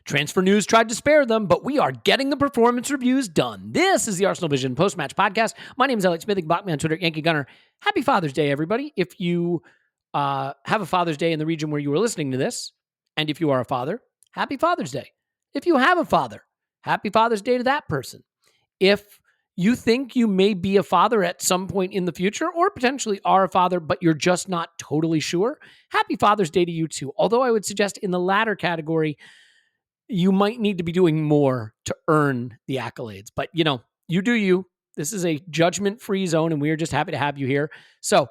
Transfer news tried to spare them, but we are getting the performance reviews done. This is the ArsenalVision post-match podcast. My name is Elliot Smith. You can block me on Twitter, Yankee Gunner. Happy Father's Day, everybody. If you have a Father's Day in the region where you are listening to this, and if you are a father, happy Father's Day. If you have a father, happy Father's Day to that person. If you think you may be a father at some point in the future, or potentially are a father, but you're just not totally sure, happy Father's Day to you too. Although I would suggest in the latter category, you might need to be doing more to earn the accolades. But, you know, you do you. This is a judgment-free zone, and we are just happy to have you here. So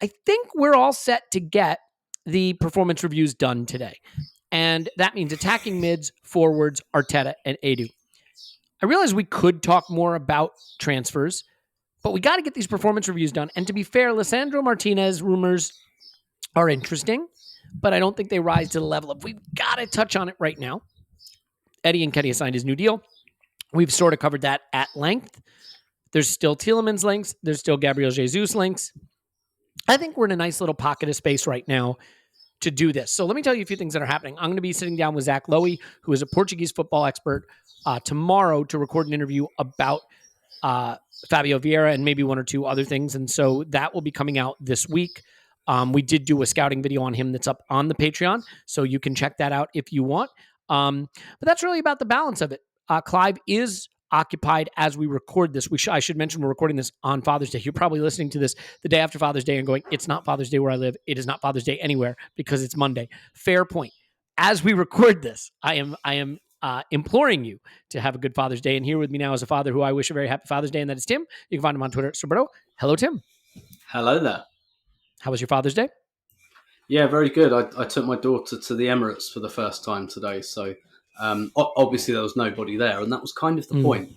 I think we're all set to get the performance reviews done today. And that means attacking mids, forwards, Arteta, and Edu. I realize we could talk more about transfers, but we got to get these performance reviews done. And to be fair, Lisandro Martinez rumors are interesting, but I don't think they rise to the level of we've got to touch on it right now. Eddie Nketiah signed his new deal. We've sort of covered that at length. There's still Tielemans links. There's still Gabriel Jesus links. I think we're in a nice little pocket of space right now to do this. So let me tell you a few things that are happening. I'm going to be sitting down with Zach Lowy, who is a Portuguese football expert, tomorrow to record an interview about Fabio Vieira and maybe one or two other things. And so that will be coming out this week. We did do a scouting video on him that's up on the Patreon, so you can check that out if you want. But that's really about the balance of it. Clive is occupied as we record this. I should mention we're recording this on Father's Day. You're probably listening to this the day after Father's Day and going, it's not Father's Day where I live. It is not Father's Day anywhere because it's Monday. Fair point. As we record this, I am imploring you to have a good Father's Day. And here with me now is a father who I wish a very happy Father's Day, and that is Tim. You can find him on Twitter at Roberto. Hello, Tim. Hello there. How was your Father's Day? Yeah, very good. I took my daughter to the Emirates for the first time today. So obviously there was nobody there, and that was kind of the point.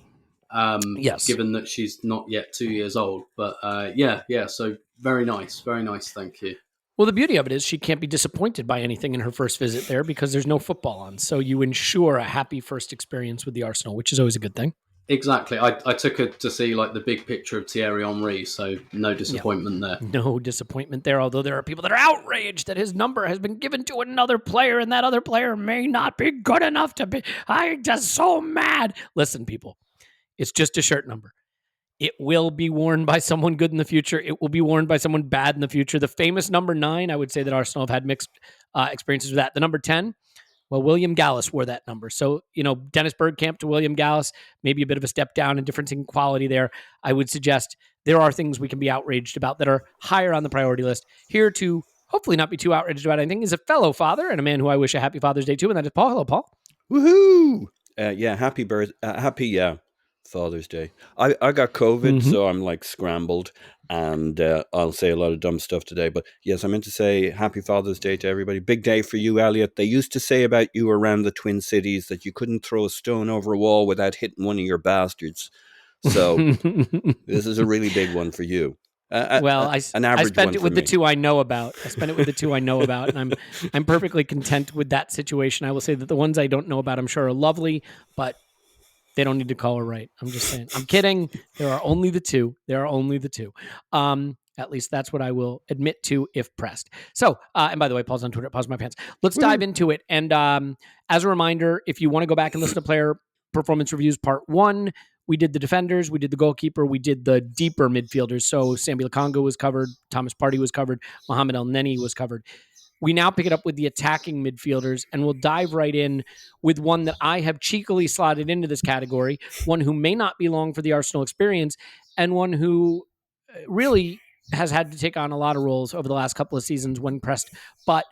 Yes. Given that she's not yet 2 years old. But yeah. So very nice. Very nice. Thank you. Well, the beauty of it is she can't be disappointed by anything in her first visit there because there's no football on. So you ensure a happy first experience with the Arsenal, which is always a good thing. Exactly. I took her to see like the big picture of Thierry Henry, so no disappointment there. No disappointment there, although there are people that are outraged that his number has been given to another player and that other player may not be good enough to be. I'm just so mad. Listen, people, it's just a shirt number. It will be worn by someone good in the future. It will be worn by someone bad in the future. The famous number 9, I would say that Arsenal have had mixed experiences with that. The number 10, well, William Gallas wore that number. So, Dennis Bergkamp to William Gallas, maybe a bit of a step down, a difference in quality there. I would suggest there are things we can be outraged about that are higher on the priority list. Here to hopefully not be too outraged about anything is a fellow father and a man who I wish a happy Father's Day to, and that is Paul. Hello, Paul. Woohoo! Happy Father's Day. I got COVID, so I'm like scrambled, and I'll say a lot of dumb stuff today. But yes, I meant to say happy Father's Day to everybody. Big day for you, Elliot. They used to say about you around the Twin Cities that you couldn't throw a stone over a wall without hitting one of your bastards. So this is a really big one for you. I spent it with the two I know about. And I'm perfectly content with that situation. I will say that the ones I don't know about, I'm sure, are lovely, but they don't need to call her right. I'm just saying. I'm kidding. There are only the two. At least that's what I will admit to if pressed. So, and by the way, Paul's on Twitter. Pause my pants. Let's dive into it. And as a reminder, if you want to go back and listen to player performance reviews part 1, we did the defenders, we did the goalkeeper, we did the deeper midfielders. So Sambi Lokonga was covered, Thomas Partey was covered, Mohamed El Neni was covered. We now pick it up with the attacking midfielders, and we'll dive right in with one that I have cheekily slotted into this category, one who may not be long for the Arsenal experience, and one who really has had to take on a lot of roles over the last couple of seasons when pressed. But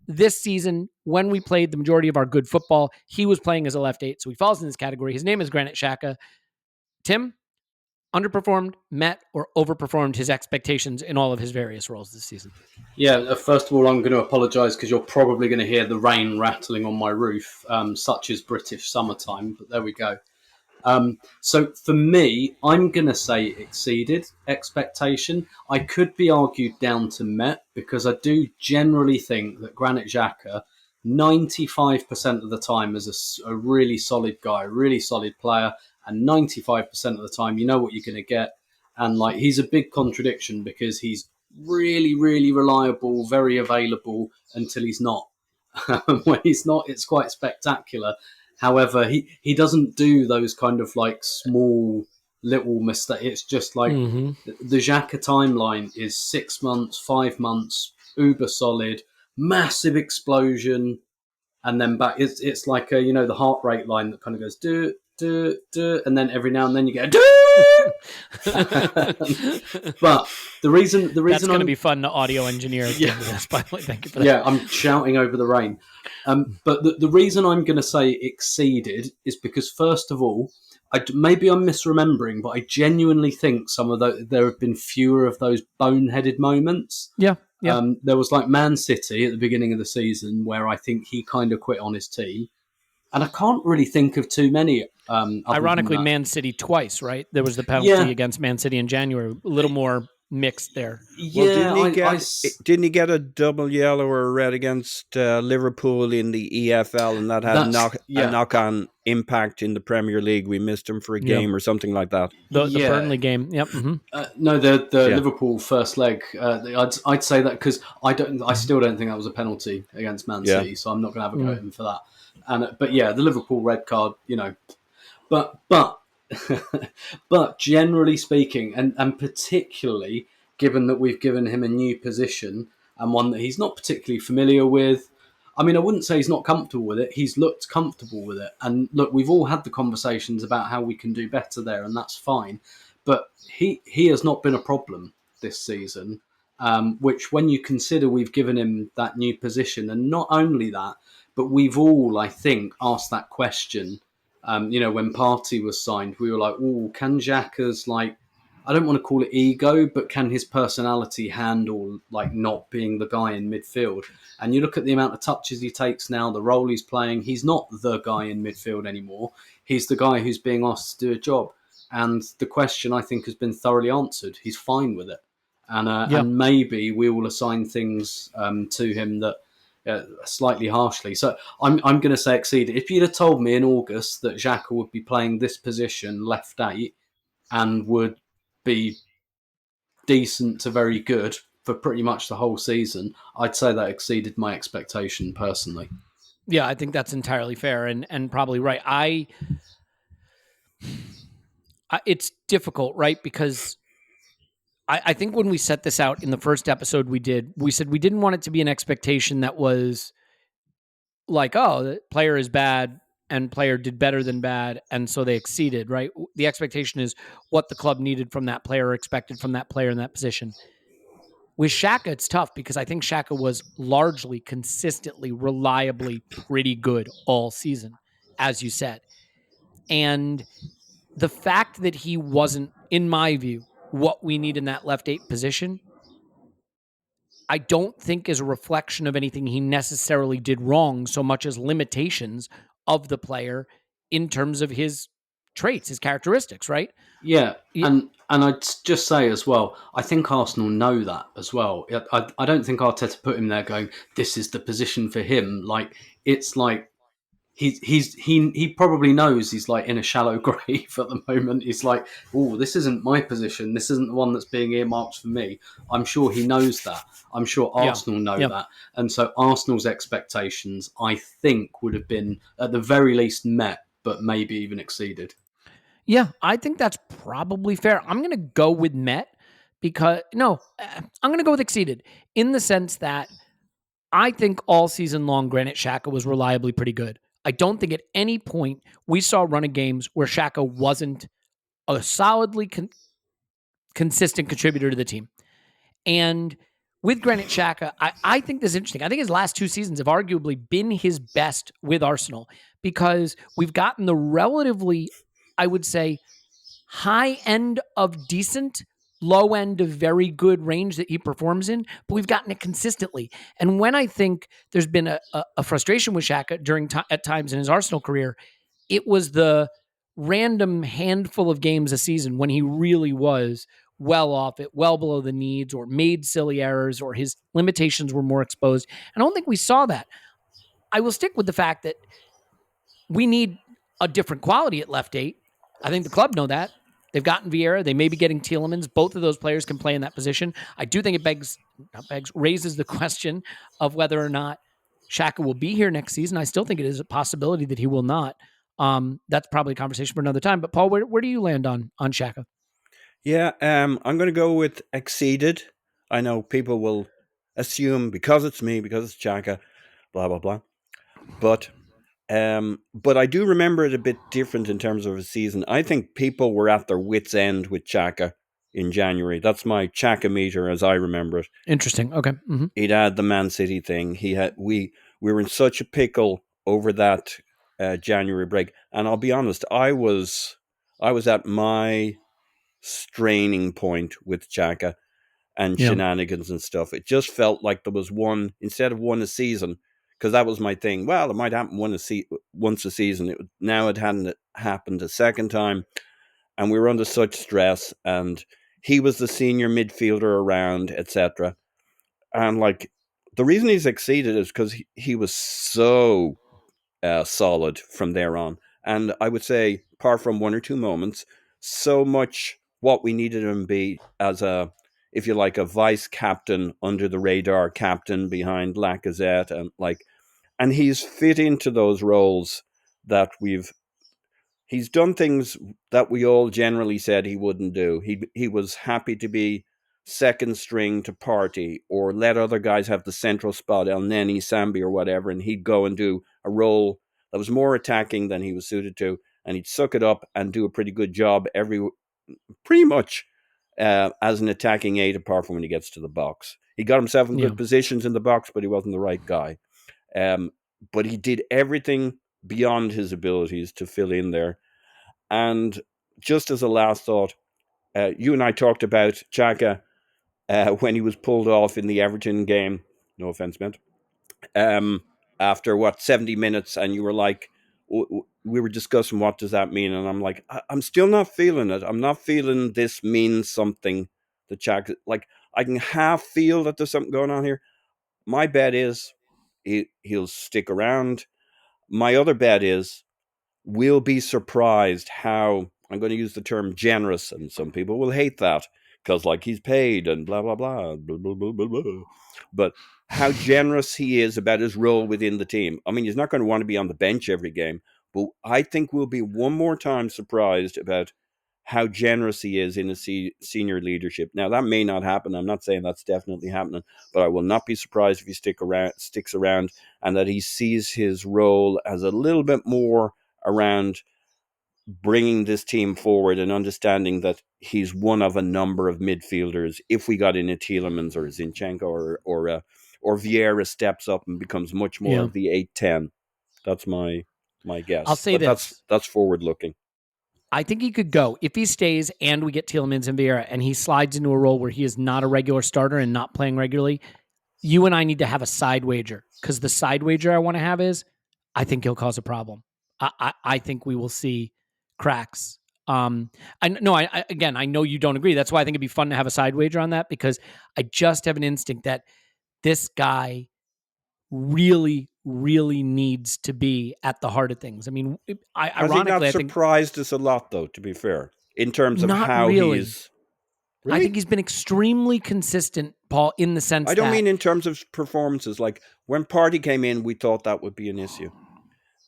this season, when we played the majority of our good football, he was playing as a left 8, so he falls in this category. His name is Granit Xhaka. Tim, underperformed, met, or overperformed his expectations in all of his various roles this season? Yeah, first of all, I'm going to apologise because you're probably going to hear the rain rattling on my roof, such as British summertime, but there we go. So for me, I'm going to say exceeded expectation. I could be argued down to met because I do generally think that Granit Xhaka, 95% of the time, is a really solid guy, really solid player. And 95% of the time, you know what you're going to get. And he's a big contradiction because he's really, really reliable, very available until he's not. When he's not, it's quite spectacular. However, he doesn't do those kind of like small little mistakes. It's just like the Xhaka timeline is 6 months, 5 months, uber solid, massive explosion, and then back. It's like a, the heart rate line that kind of goes do do do, and then every now and then you get a do. But the reason that's going to be fun to audio engineer. This, by the way, thank you for that. Yeah, I'm shouting over the rain. But the reason I'm going to say exceeded is because, first of all, maybe I'm misremembering, but I genuinely think there have been fewer of those boneheaded moments. Yeah. There was like Man City at the beginning of the season where I think he kind of quit on his team. And I can't really think of too many. Ironically, Man City twice, right? There was the penalty against Man City in January. A little more mixed there. Yeah, well, didn't he get a double yellow or a red against Liverpool in the EFL, and that had a knock-on impact in the Premier League? We missed him for a game or something like that. The Burnley game. Yep. No, the Liverpool first leg. I'd say that because I still don't think that was a penalty against Man City, so I'm not going to have a go at him for that. But the Liverpool red card, but but generally speaking, and particularly given that we've given him a new position and one that he's not particularly familiar with, I mean, I wouldn't say he's not comfortable with it. He's looked comfortable with it. And look, we've all had the conversations about how we can do better there, and that's fine. But he has not been a problem this season, which when you consider we've given him that new position, and not only that, but we've all, I think, asked that question. When Partey was signed, we were like, "Oh, can Xhaka's I don't want to call it ego, but can his personality handle not being the guy in midfield?" And you look at the amount of touches he takes now, the role he's playing. He's not the guy in midfield anymore. He's the guy who's being asked to do a job. And the question, I think, has been thoroughly answered. He's fine with it, and maybe we will assign things to him that. Slightly harshly. So I'm going to say exceeded. If you'd have told me in August that Xhaka would be playing this position, left 8, and would be decent to very good for pretty much the whole season, I'd say that exceeded my expectation personally. Yeah, I think that's entirely fair and probably right. I it's difficult, right? Because I think when we set this out in the first episode we said we didn't want it to be an expectation that was like, oh, the player is bad and player did better than bad, and so they exceeded, right? The expectation is what the club needed from that player or expected from that player in that position. With Xhaka, it's tough because I think Xhaka was largely, consistently, reliably pretty good all season, as you said. And the fact that he wasn't, in my view, what we need in that left 8 position, I don't think is a reflection of anything he necessarily did wrong so much as limitations of the player in terms of his traits, his characteristics, right? Yeah. And I'd just say as well, I think Arsenal know that as well. I don't think Arteta put him there going, this is the position for him. It's like, he probably knows he's in a shallow grave at the moment. He's like, oh, this isn't my position. This isn't the one that's being earmarked for me. I'm sure he knows that. I'm sure Arsenal know that. And so Arsenal's expectations, I think, would have been at the very least met, but maybe even exceeded. Yeah, I think that's probably fair. I'm going to go with met I'm going to go with exceeded in the sense that I think all season long, Granit Xhaka was reliably pretty good. I don't think at any point we saw a run of games where Xhaka wasn't a solidly consistent contributor to the team. And with Granit Xhaka, I think this is interesting. I think his last 2 seasons have arguably been his best with Arsenal because we've gotten the relatively, I would say, high end of decent, low end of very good range that he performs in, but we've gotten it consistently. And when I think there's been a frustration with Xhaka at times in his Arsenal career, it was the random handful of games a season when he really was well off it, well below the needs, or made silly errors, or his limitations were more exposed. And I don't think we saw that. I will stick with the fact that we need a different quality at left 8. I think the club know that. They've gotten Vieira. They may be getting Tielemans. Both of those players can play in that position. I do think it raises the question of whether or not Xhaka will be here next season. I still think it is a possibility that he will not. That's probably a conversation for another time. But Paul, where do you land on Xhaka? Yeah, I'm going to go with exceeded. I know people will assume because it's me, because it's Xhaka, blah blah blah. But I do remember it a bit different in terms of a season. I think people were at their wits' end with Xhaka in January. That's my Xhaka meter as I remember it. Interesting. Okay. Mm-hmm. He'd had the Man City thing. We were in such a pickle over that January break, and I'll be honest, I was at my straining point with Xhaka and shenanigans and stuff. It just felt like there was one instead of one a season, because that was my thing. Well, it might happen once a season. Now it hadn't happened a second time, and we were under such stress. And he was the senior midfielder around, etc. And like the reason he's exceeded is because he was so solid from there on. And I would say, apart from one or two moments, so much what we needed him to be as a, if you like, a vice captain, under the radar captain behind Lacazette, and he's fit into those roles that he's done things that we all generally said he wouldn't do. He was happy to be second string to Party, or let other guys have the central spot, El Neni, Sambi, or whatever, and he'd go and do a role that was more attacking than he was suited to, and he'd suck it up and do a pretty good job pretty much as an attacking aid, apart from when he gets to the box. He got himself in good positions in the box, but he wasn't the right guy. But he did everything beyond his abilities to fill in there. And just as a last thought, you and I talked about Xhaka when he was pulled off in the Everton game. No offense meant. After 70 minutes, and you were like, we were discussing what does that mean, and I'm like, I'm still not feeling it. I'm not feeling this means something. The Xhaka, like, I can half feel that there's something going on here. My bet is he'll stick around. My other bet is we'll be surprised how, I'm going to use the term generous, and some people will hate that because, like, he's paid and blah, blah, blah, blah, blah, blah, blah, blah. But how generous he is about his role within the team. I mean, he's not going to want to be on the bench every game, but I think we'll be one more time surprised about how generous he is in his senior leadership. Now, that may not happen. I'm not saying that's definitely happening, but I will not be surprised if he sticks around, and that he sees his role as a little bit more around bringing this team forward and understanding that he's one of a number of midfielders. If we got in a Tielemans or a Zinchenko or Vieira steps up and becomes much more of the 8-10. That's my guess. I'll say this. That's forward looking. I think he could go if he stays and we get Tielemans and Vieira and he slides into a role where he is not a regular starter and not playing regularly. You and I need to have a side wager, because the side wager I want to have is I think he'll cause a problem. I think we will see cracks. I know you don't agree. That's why I think it'd be fun to have a side wager on that, because I just have an instinct that this guy really, really needs to be at the heart of things. I mean, ironically, I think surprised us a lot, though, to be fair, in terms of how he's. Really? I think he's been extremely consistent, Paul, in the sense I don't mean in terms of performances. Like, when Party came in, we thought that would be an issue.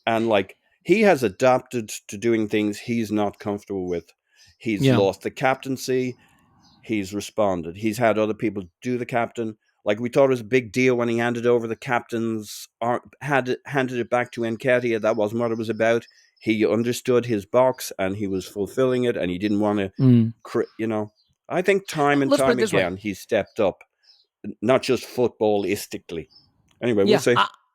And, like, he has adapted to doing things he's not comfortable with. He's lost the captaincy. He's responded. He's had other people do the captain. Like, we thought it was a big deal when he handed over the captain's, handed it back to Nketiah. That wasn't what it was about. He understood his box and he was fulfilling it, and he didn't want to, I think time and time again he stepped up, not just footballistically. Anyway, we'll see.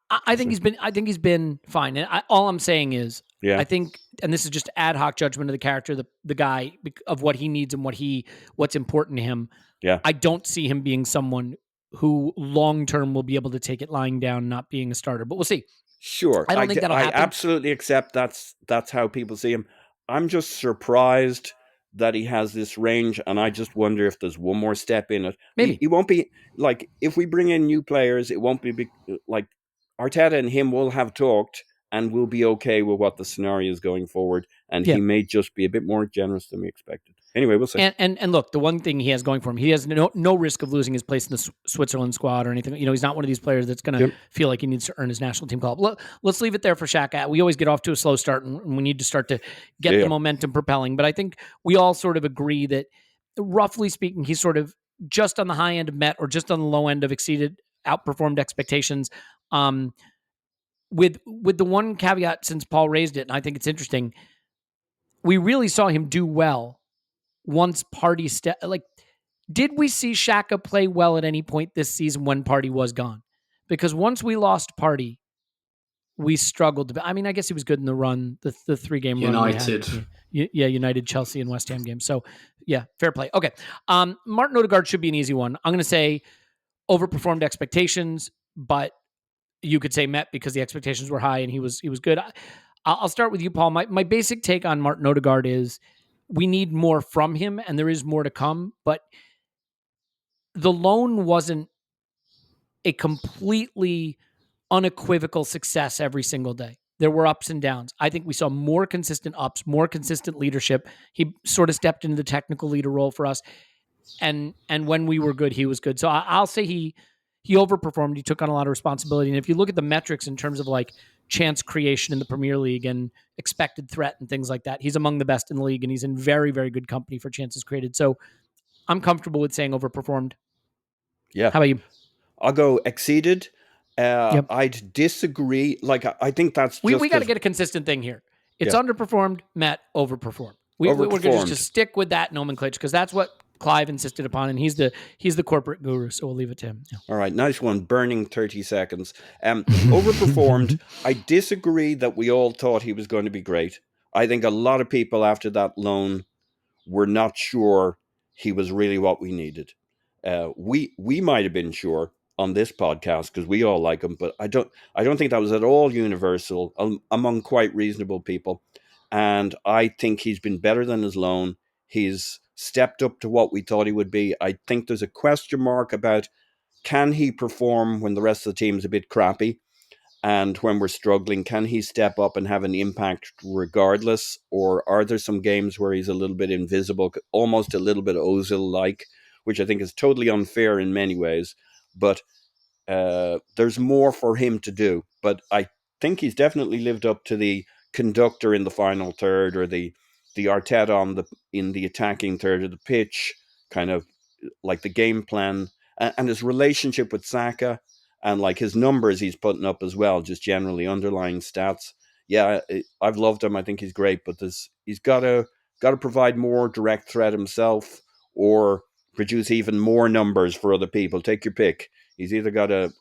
I think he's been fine. And all I'm saying is, I think, and this is just ad hoc judgment of the character, the guy, of what he needs and what's important to him. Yeah, I don't see him being someone who long term will be able to take it lying down, not being a starter. But we'll see. Sure, I don't think that'll happen. I absolutely accept that's how people see him. I'm just surprised that he has this range, and I just wonder if there's one more step in it. Maybe he won't be like, if we bring in new players, it won't be like Arteta and him will have talked, and we'll be okay with what the scenario is going forward, and he may just be a bit more generous than we expected. Anyway, we'll see. And look, the one thing he has going for him, he has no risk of losing his place in the Switzerland squad or anything. He's not one of these players that's going to feel like he needs to earn his national team call. Let's leave it there for Xhaka. We always get off to a slow start, and we need to start to get the momentum propelling. But I think we all sort of agree that, roughly speaking, he's sort of just on the high end of met or just on the low end of outperformed expectations. With the one caveat, since Paul raised it, and I think it's interesting, we really saw him do well once Partey did we see Xhaka play well at any point this season when Partey was gone? Because once we lost Partey, we struggled. I mean, I guess he was good in the run, the 3-game run. United. United, Chelsea, and West Ham games. So, yeah, fair play. Okay. Martin Odegaard should be an easy one. I'm going to say overperformed expectations, but you could say met because the expectations were high and he was good. I'll start with you, Paul. My basic take on Martin Odegaard is we need more from him, and there is more to come, but the loan wasn't a completely unequivocal success every single day. There were ups and downs. I think we saw more consistent ups, more consistent leadership. He sort of stepped into the technical leader role for us. And when we were good, he was good. So I'll say he overperformed. He took on a lot of responsibility. And if you look at the metrics in terms of like chance creation in the Premier League and expected threat and things like that, he's among the best in the league, and he's in very, very good company for chances created. So I'm comfortable with saying overperformed. Yeah. How about you? I'll go exceeded. I'd disagree. Like, I think that's we got to get a consistent thing here. It's underperformed, met, overperformed. We're going to just stick with that nomenclature because that's what Clive insisted upon, and he's the corporate guru, so we'll leave it to him. Yeah. All right, nice one. Burning 30 seconds. Overperformed. I disagree that we all thought he was going to be great. I think a lot of people after that loan were not sure he was really what we needed. We might have been sure on this podcast because we all like him, but I don't think that was at all universal among quite reasonable people. And I think he's been better than his loan. He's stepped up to what we thought he would be. I think there's a question mark about can he perform when the rest of the team's a bit crappy and when we're struggling. Can he step up and have an impact regardless? Or are there some games where he's a little bit invisible, almost a little bit Ozil-like, which I think is totally unfair in many ways. But there's more for him to do. But I think he's definitely lived up to the conductor in the final third or the Arteta in the attacking third of the pitch, kind of like the game plan and his relationship with Saka and like his numbers he's putting up as well, just generally underlying stats. Yeah, I've loved him. I think he's great, but he's got to provide more direct threat himself or produce even more numbers for other people. Take your pick. He's either got to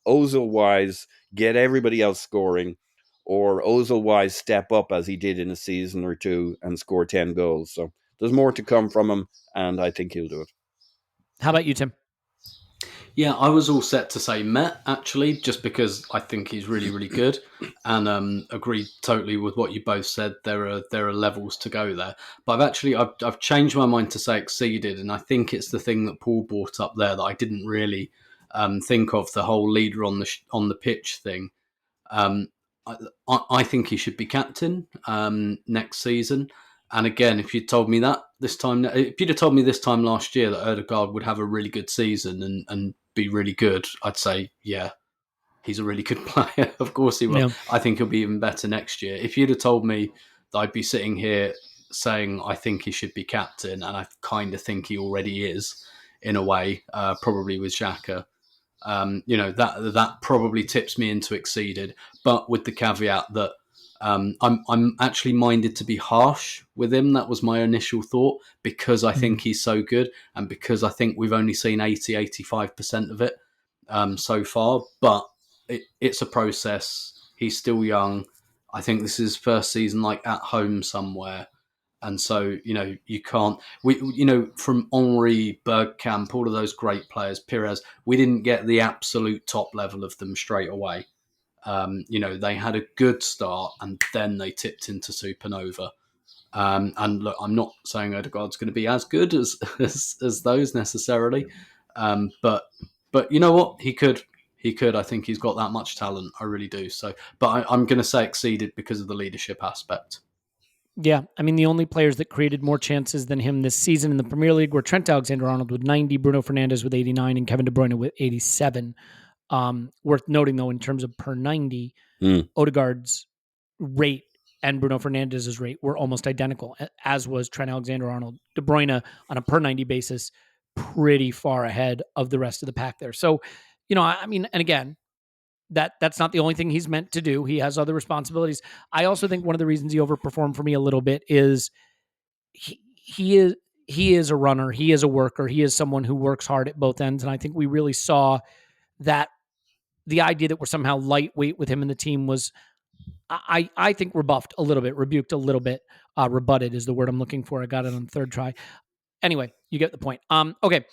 Ozil-wise get everybody else scoring, or Ozil-wise step up as he did in a season or two and score 10 goals. So there's more to come from him, and I think he'll do it. How about you, Tim? Yeah, I was all set to say Met, actually, just because I think he's really, really good, and agree totally with what you both said. There are levels to go there. But I've changed my mind to say exceeded, and I think it's the thing that Paul brought up there that I didn't really think of, the whole leader on the pitch thing. I think he should be captain next season. And again, if you'd told me that this time last year that Odegaard would have a really good season and be really good, I'd say, yeah, he's a really good player. Of course he will. Yeah. I think he'll be even better next year. If you'd have told me that I'd be sitting here saying I think he should be captain, and I kind of think he already is in a way, probably with Xhaka, that probably tips me into exceeded, but with the caveat that I'm actually minded to be harsh with him. That was my initial thought, because I think he's so good and because I think we've only seen 85% of it so far, but it's a process. He's still young. I think this is his first season like at home somewhere. And so, you can't, from Henry, Bergkamp, all of those great players, Pires, we didn't get the absolute top level of them straight away. They had a good start and then they tipped into supernova. And look, I'm not saying Odegaard's going to be as good as those necessarily. But you know what? He could. I think he's got that much talent. I really do. So, but I'm going to say exceeded because of the leadership aspect. Yeah, I mean, the only players that created more chances than him this season in the Premier League were Trent Alexander-Arnold with 90, Bruno Fernandes with 89, and Kevin De Bruyne with 87. Worth noting, though, in terms of per 90, Odegaard's rate and Bruno Fernandes' rate were almost identical, as was Trent Alexander-Arnold. De Bruyne, on a per 90 basis, pretty far ahead of the rest of the pack there. So, I mean, and again, that's not the only thing he's meant to do. He has other responsibilities. I also think one of the reasons he overperformed for me a little bit is he is a runner. He is a worker. He is someone who works hard at both ends. And I think we really saw that the idea that we're somehow lightweight with him in the team was, I think, rebuked a little bit. Rebutted is the word I'm looking for. I got it on the third try. Anyway, you get the point. Okay.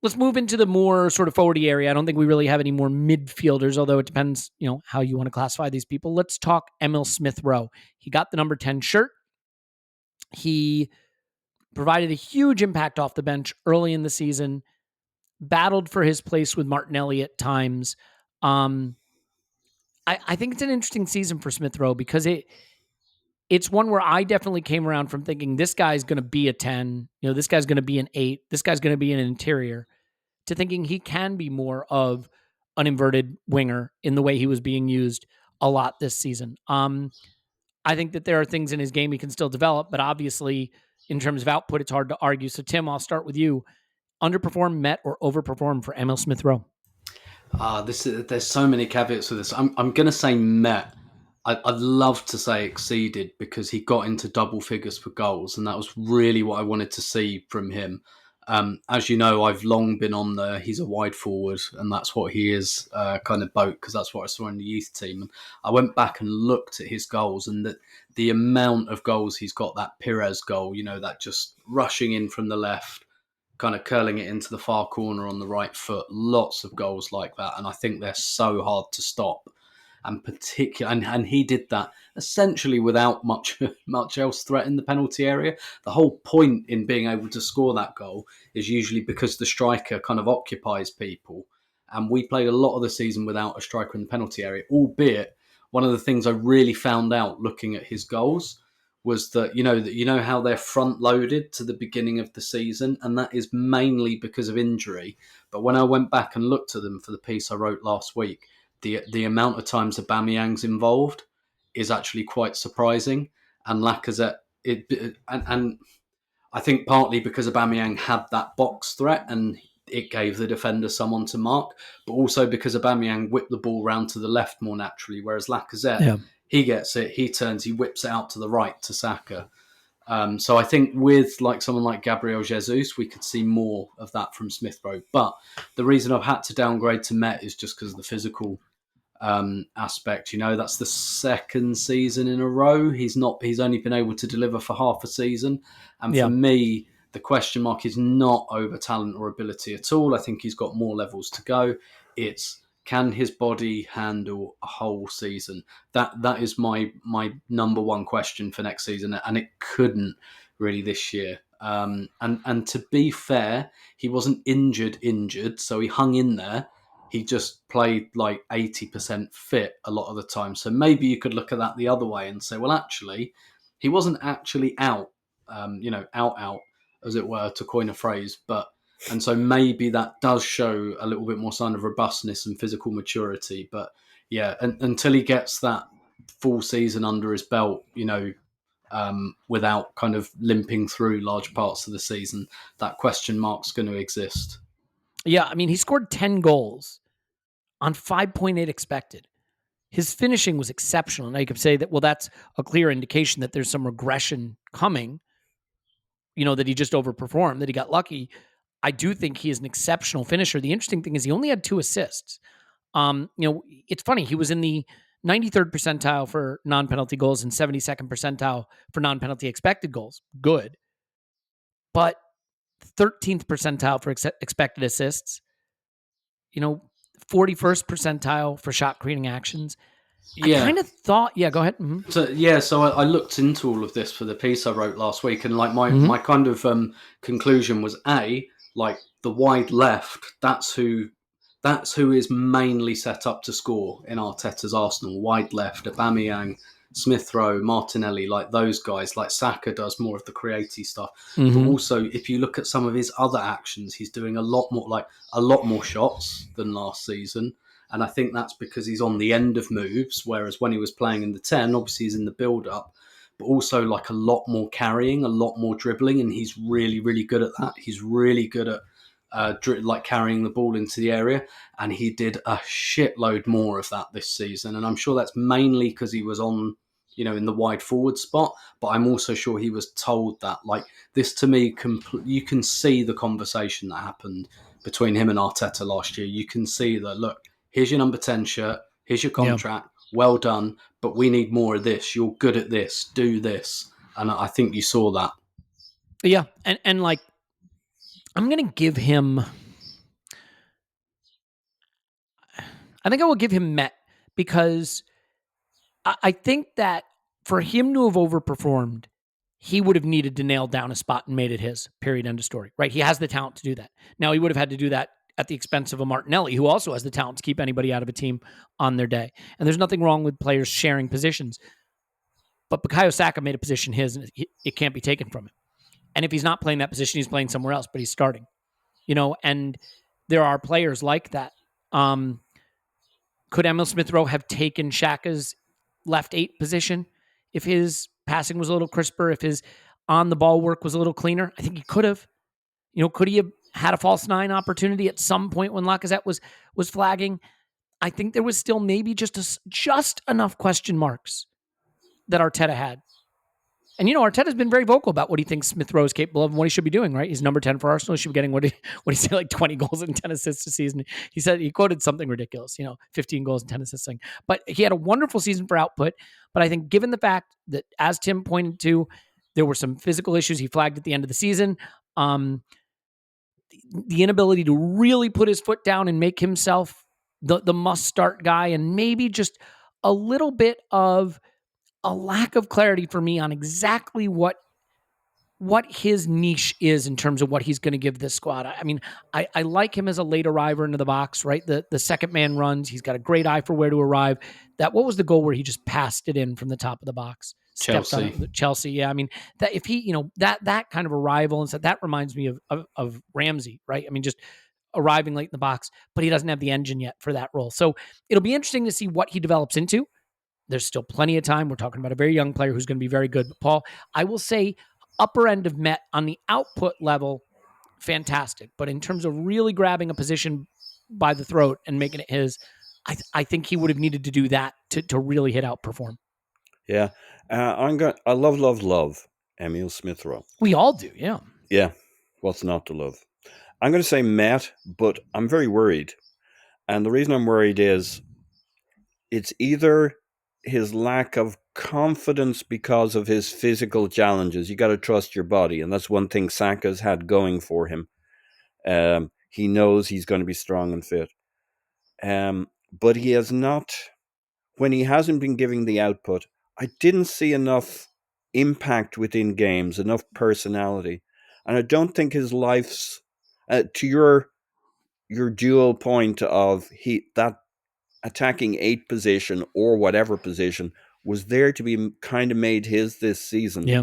Let's move into the more sort of forwardy area. I don't think we really have any more midfielders, although it depends, how you want to classify these people. Let's talk Emile Smith Rowe. He got the number 10 shirt. He provided a huge impact off the bench early in the season, battled for his place with Martinelli at times. I think it's an interesting season for Smith Rowe because it's one where I definitely came around from thinking this guy's going to be a 10, this guy's going to be an 8, this guy's going to be an interior, to thinking he can be more of an inverted winger in the way he was being used a lot this season. I think that there are things in his game he can still develop, but obviously in terms of output, it's hard to argue. So Tim, I'll start with you. Underperform, met, or overperform for Emile Smith Rowe? There's so many caveats with this. I'm going to say met. I'd love to say exceeded because he got into double figures for goals, and that was really what I wanted to see from him. As you know, I've long been on he's a wide forward, and that's what he is, kind of boat, because that's what I saw in the youth team. And I went back and looked at his goals, and the amount of goals he's got, that Pires goal, that just rushing in from the left, kind of curling it into the far corner on the right foot, lots of goals like that. And I think they're so hard to stop. And and he did that essentially without much else threatening the penalty area. The whole point in being able to score that goal is usually because the striker kind of occupies people. And we played a lot of the season without a striker in the penalty area, albeit one of the things I really found out looking at his goals was that, how they're front loaded to the beginning of the season, and that is mainly because of injury. But when I went back and looked at them for the piece I wrote last week, the amount of times Aubameyang's involved is actually quite surprising. And Lacazette, and I think partly because Aubameyang had that box threat and it gave the defender someone to mark, but also because Aubameyang whipped the ball round to the left more naturally, whereas Lacazette, he gets it, he turns, he whips it out to the right to Saka. So I think with someone like Gabriel Jesus, we could see more of that from Smith Rowe. But the reason I've had to downgrade to Met is just because of the physical aspect. That's the second season in a row he's only been able to deliver for half a season, and for me the question mark is not over talent or ability at all. I think he's got more levels to go. It's, can his body handle a whole season? That is my number one question for next season, and it couldn't really this year. And to be fair, he wasn't injured, so he hung in there. He just played 80% fit a lot of the time. So maybe you could look at that the other way and say, well, actually, he wasn't actually out, out, as it were, to coin a phrase. And so maybe that does show a little bit more sign of robustness and physical maturity. But yeah, until he gets that full season under his belt, without kind of limping through large parts of the season, that question mark's going to exist. Yeah, I mean, he scored 10 goals on 5.8 expected. His finishing was exceptional. Now you could say that, well, that's a clear indication that there's some regression coming, that he just overperformed, that he got lucky. I do think he is an exceptional finisher. The interesting thing is he only had 2 assists. It's funny. He was in the 93rd percentile for non-penalty goals and 72nd percentile for non-penalty expected goals. Good. But 13th percentile for expected assists, 41st percentile for shot creating actions. Yeah. I kind of thought, go ahead. Mm-hmm. So I looked into all of this for the piece I wrote last week, and my kind of conclusion was the wide left, that's who is mainly set up to score in Arteta's Arsenal. Wide left, Aubameyang, Smith Rowe, Martinelli, like those guys, like Saka does more of the creative stuff. Mm-hmm. But also, if you look at some of his other actions, he's doing a lot more shots than last season. And I think that's because he's on the end of moves, whereas when he was playing in the 10, obviously he's in the build-up, but also like a lot more carrying, a lot more dribbling, and he's really, really good at that. He's really good at like carrying the ball into the area, and he did a shitload more of that this season. And I'm sure that's mainly because he was on, in the wide forward spot, but I'm also sure he was told that. Like, this to me, you can see the conversation that happened between him and Arteta last year. You can see that, look, here's your number 10 shirt, here's your contract, well done, but we need more of this. You're good at this, do this. And I think you saw that. Yeah, and like, I'm going to give him, I think I will give him Met, because I think that for him to have overperformed, he would have needed to nail down a spot and made it his, period, end of story, right? He has the talent to do that. Now, he would have had to do that at the expense of a Martinelli, who also has the talent to keep anybody out of a team on their day. And there's nothing wrong with players sharing positions. But Bukayo Saka made a position his, and it can't be taken from him. And if he's not playing that position, he's playing somewhere else, but he's starting. And there are players like that. Could Emile Smith Rowe have taken Xhaka's left 8 position if his passing was a little crisper, if his on-the-ball work was a little cleaner? I think he could have. Could he have had a false 9 opportunity at some point when Lacazette was flagging? I think there was still maybe just enough question marks that Arteta had. And, Arteta's been very vocal about what he thinks Smith Rowe is capable of and what he should be doing, right? He's number 10 for Arsenal. He should be getting, what did he say, like 20 goals and 10 assists a season. He said, he quoted something ridiculous, 15 goals and 10 assists. But he had a wonderful season for output. But I think given the fact that, as Tim pointed to, there were some physical issues he flagged at the end of the season, the inability to really put his foot down and make himself the must-start guy, and maybe just a little bit of a lack of clarity for me on exactly what his niche is in terms of what he's going to give this squad. I mean, I like him as a late arriver into the box, right? The second man runs. He's got a great eye for where to arrive. What was the goal where he just passed it in from the top of the box? Chelsea. Yeah. I mean, that if he, that kind of arrival, and so that reminds me of Ramsey, right? I mean, just arriving late in the box, but he doesn't have the engine yet for that role. So it'll be interesting to see what he develops into. There's still plenty of time. We're talking about a very young player who's going to be very good. But Paul, I will say upper end of Met on the output level, fantastic. But in terms of really grabbing a position by the throat and making it his, I think he would have needed to do that to really hit outperform. Yeah. I love Emile Smith Rowe. We all do, yeah. Yeah. What's not to love? I'm going to say Met, but I'm very worried. And the reason I'm worried is it's either his lack of confidence because of his physical challenges. You got to trust your body, and that's one thing Saka's had going for him. He knows he's going to be strong and fit. But he has not, when he hasn't been giving the output, I didn't see enough impact within games, enough personality. And I don't think his life's, to your dual point of that attacking 8 position or whatever position was there to be kind of made his this season. Yeah.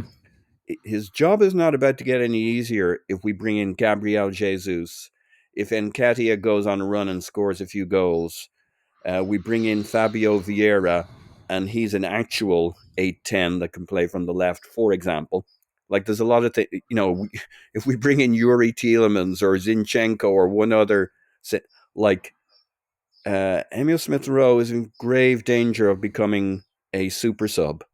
His job is not about to get any easier if we bring in Gabriel Jesus. If Nketiah goes on a run and scores a few goals, we bring in Fabio Vieira and he's an actual 8-10 that can play from the left, for example. Like, there's a lot of things, if we bring in Yuri Tielemans or Zinchenko or one other, Emile Smith Rowe is in grave danger of becoming a super sub.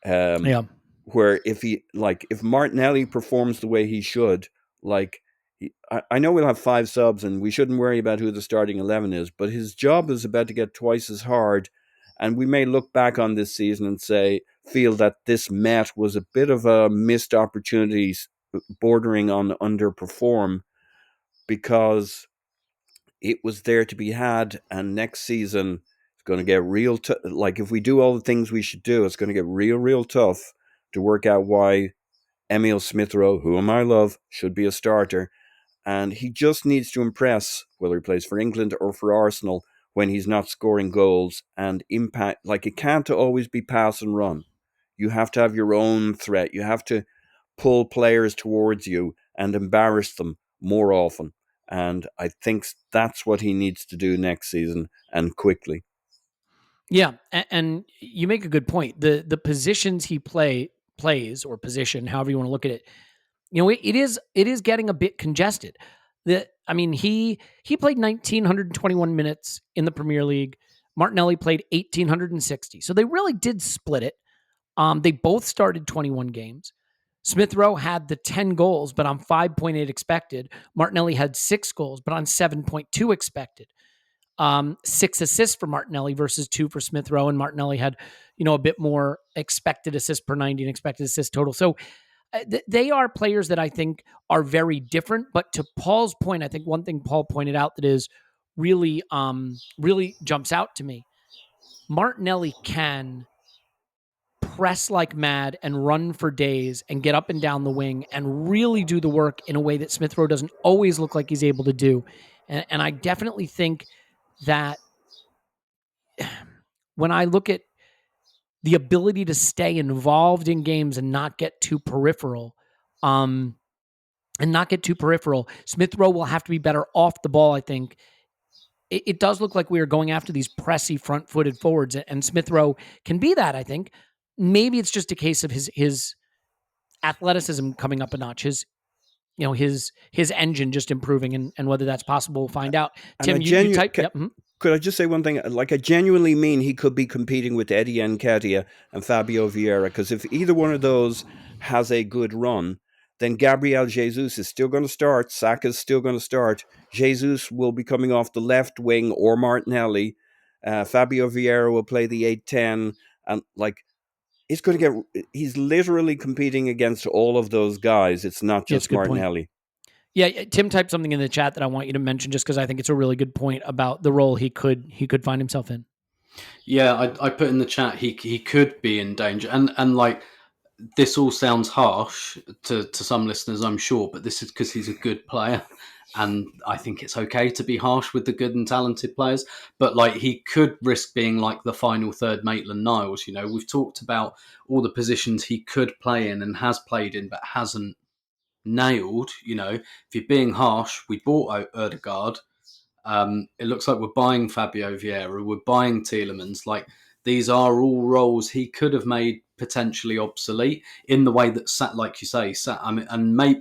Where if Martinelli performs the way he should, I know we'll have 5 subs and we shouldn't worry about who the starting 11 is, but his job is about to get twice as hard. And we may look back on this season and feel that this Met was a bit of a missed opportunity bordering on underperform, because it was there to be had, and next season it's going to get real if we do all the things we should do, it's going to get real tough to work out why Emile Smith Rowe, whom I love, should be a starter. And he just needs to impress, whether he plays for England or for Arsenal, when he's not scoring goals and impact. Like, it can't always be pass and run. You have to have your own threat. You have to pull players towards you and embarrass them more often. And I think that's what he needs to do next season, and quickly. Yeah, and you make a good point. The positions he plays, or position, however you want to look at it, it is getting a bit congested. He played 1,921 minutes in the Premier League. Martinelli played 1,860. So they really did split it. They both started 21 games. Smith Rowe had the 10 goals, but on 5.8 expected. Martinelli had 6 goals, but on 7.2 expected. 6 assists for Martinelli versus 2 for Smith Rowe, and Martinelli had, a bit more expected assists per 90 and expected assist total. So they are players that I think are very different. But to Paul's point, I think one thing Paul pointed out that is really jumps out to me: Martinelli can press like mad and run for days and get up and down the wing and really do the work in a way that Smith Rowe doesn't always look like he's able to do. And I definitely think that when I look at the ability to stay involved in games and not get too peripheral, Smith Rowe will have to be better off the ball, I think. It does look like we are going after these pressy, front-footed forwards, and Smith Rowe can be that, I think. Maybe it's just a case of his athleticism coming up a notch, his engine just improving, and whether that's possible, we'll find out. Tim, you type. Yep. Mm-hmm. Could I just say one thing? Like, I genuinely mean he could be competing with Eddie Nketiah and Fabio Vieira, because if either one of those has a good run, then Gabriel Jesus is still going to start. Saka is still going to start. Jesus will be coming off the left wing, or Martinelli. Fabio Vieira will play the 8-10, and he's literally competing against all of those guys. It's not just Martinelli. Point. Yeah, Tim typed something in the chat that I want you to mention, just because I think it's a really good point about the role he could find himself in. Yeah, I put in the chat he could be in danger, and like, this all sounds harsh to some listeners, I'm sure, but this is because he's a good player, and I think it's okay to be harsh with the good and talented players. But like, he could risk being like the final third Maitland-Niles. We've talked about all the positions he could play in and has played in, but hasn't nailed. If you're being harsh, we bought Odegaard. It looks like we're buying Fabio Vieira, we're buying Tielemans. Like, these are all roles he could have made potentially obsolete in the way that, like you say,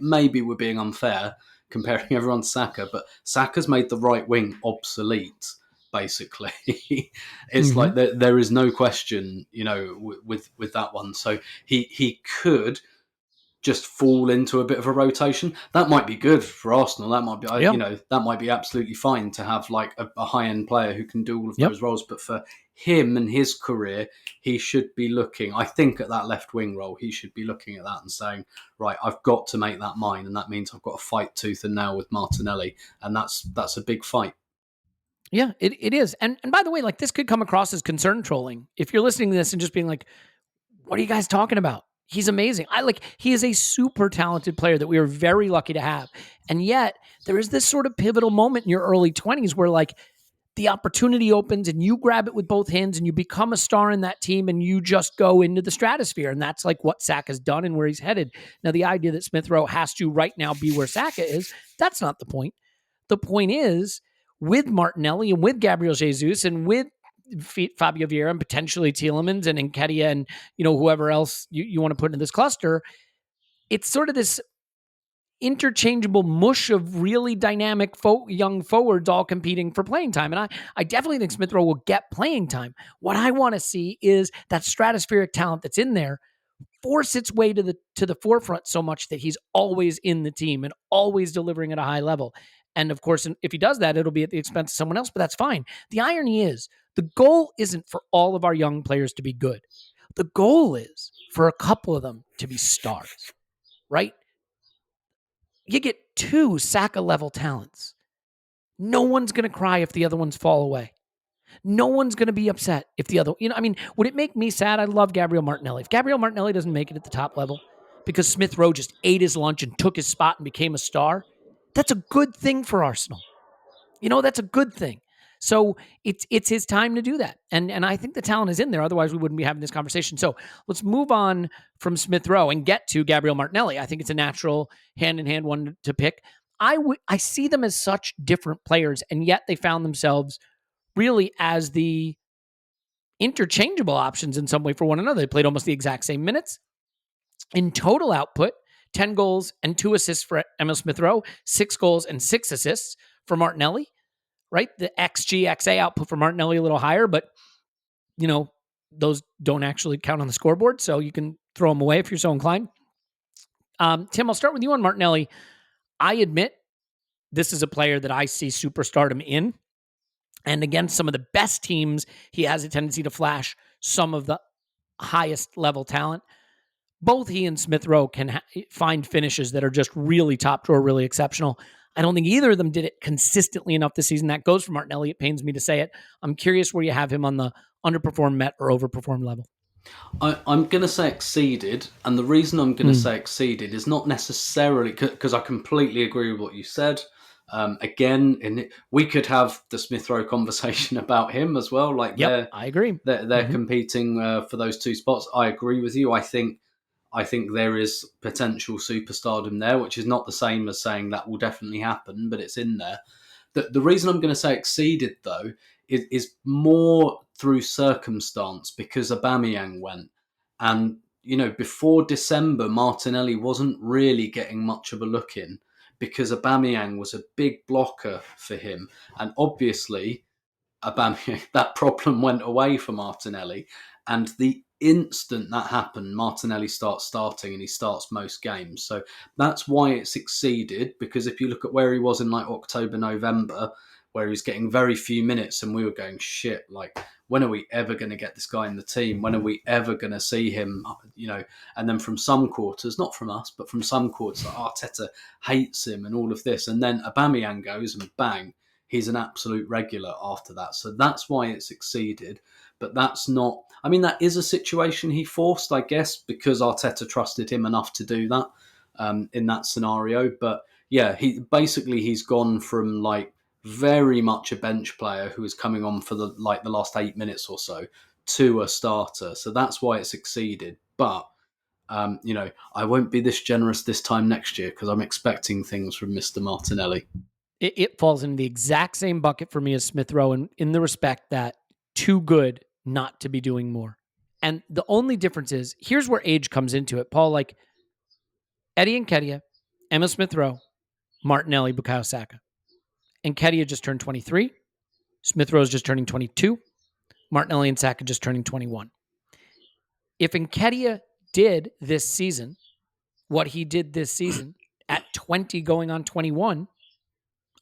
maybe we're being unfair comparing everyone to Saka, but Saka's made the right wing obsolete, basically. It's like there is no question, with that one. So he could just fall into a bit of a rotation. That might be good for Arsenal. That might be, that might be absolutely fine to have like a high-end player who can do all of those roles. But for him and his career, he should be looking, I think, at that left wing role. He should be looking at that and saying, right, I've got to make that mine, and that means I've got to fight tooth and nail with Martinelli, and that's a bbig fight. Yeah, it is. And by the way, like, this could come across as concern trolling. If you're listening to this and just being like, what are you guys talking about? He's amazing. He is a super talented player that we are very lucky to have. And yet there is this sort of pivotal moment in your early 20s where like the opportunity opens and you grab it with both hands and you become a star in that team and you just go into the stratosphere. And that's like what Saka's done and where he's headed. Now, the idea that Smith Rowe has to right now be where Saka is, that's not the point. The point is, with Martinelli and with Gabriel Jesus and with Fabio Vieira and potentially Tielemans and Nketiah and whoever else you want to put into this cluster, it's sort of this interchangeable mush of really dynamic young forwards all competing for playing time. And I definitely think Smith Rowe will get playing time. What I want to see is that stratospheric talent that's in there force its way to the forefront so much that he's always in the team and always delivering at a high level. And of course, if he does that, it'll be at the expense of someone else, but that's fine. The irony is, the goal isn't for all of our young players to be good. The goal is for a couple of them to be stars, right? You get 2 Saka-level talents. No one's going to cry if the other ones fall away. No one's going to be upset if the other... would it make me sad? I love Gabriel Martinelli. If Gabriel Martinelli doesn't make it at the top level because Smith Rowe just ate his lunch and took his spot and became a star, that's a good thing for Arsenal. That's a good thing. So it's his time to do that. And I think the talent is in there. Otherwise, we wouldn't be having this conversation. So let's move on from Smith Rowe and get to Gabriel Martinelli. I think it's a natural hand-in-hand one to pick. I see them as such different players, and yet they found themselves really as the interchangeable options in some way for one another. They played almost the exact same minutes. In total output, 10 goals and 2 assists for Emile Smith Rowe, 6 goals and 6 assists for Martinelli, right? The XG, XA output for Martinelli a little higher, but, those don't actually count on the scoreboard, so you can throw them away if you're so inclined. Tim, I'll start with you on Martinelli. I admit this is a player that I see superstardom in. And against some of the best teams, he has a tendency to flash some of the highest level talent. Both he and Smith Rowe can find finishes that are just really top drawer, really exceptional. I don't think either of them did it consistently enough this season. That goes for Martinelli. It pains me to say it. I'm curious where you have him on the underperform, met, or overperform level. I'm going to say exceeded, and the reason I'm going to say exceeded is not necessarily because I completely agree with what you said. We could have the Smith Rowe conversation about him as well. I agree. They're competing for those 2 spots. I agree with you. I think there is potential superstardom there, which is not the same as saying that will definitely happen, but it's in there. The reason I'm going to say exceeded, though, is more through circumstance, because Aubameyang went. And, before December, Martinelli wasn't really getting much of a look in because Aubameyang was a big blocker for him. And obviously, Aubameyang, that problem went away for Martinelli. And the instant that happened, Martinelli starts starting and he starts most games. So that's why it succeeded, because if you look at where he was in October, November, where he's getting very few minutes and we were going, shit, when are we ever going to get this guy in the team? When are we ever going to see him? And then from some quarters, not from us, but from some quarters, Arteta hates him and all of this. And then Aubameyang goes and bang, he's an absolute regular after that. So that's why it succeeded. But that's not, that is a situation he forced, I guess, because Arteta trusted him enough to do that in that scenario. But yeah, he's gone from very much a bench player who is coming on for the last 8 minutes or so to a starter. So that's why it succeeded. But, I won't be this generous this time next year because I'm expecting things from Mr. Martinelli. It falls in the exact same bucket for me as Smith Rowe in the respect that too good not to be doing more. And the only difference is, here's where age comes into it. Paul, Eddie Nketiah, Emile Smith Rowe, Martinelli, Bukayo Saka. Nketiah just turned 23. Smith Rowe's just turning 22. Martinelli and Saka just turning 21. If Nketiah did this season what he did this season at 20 going on 21,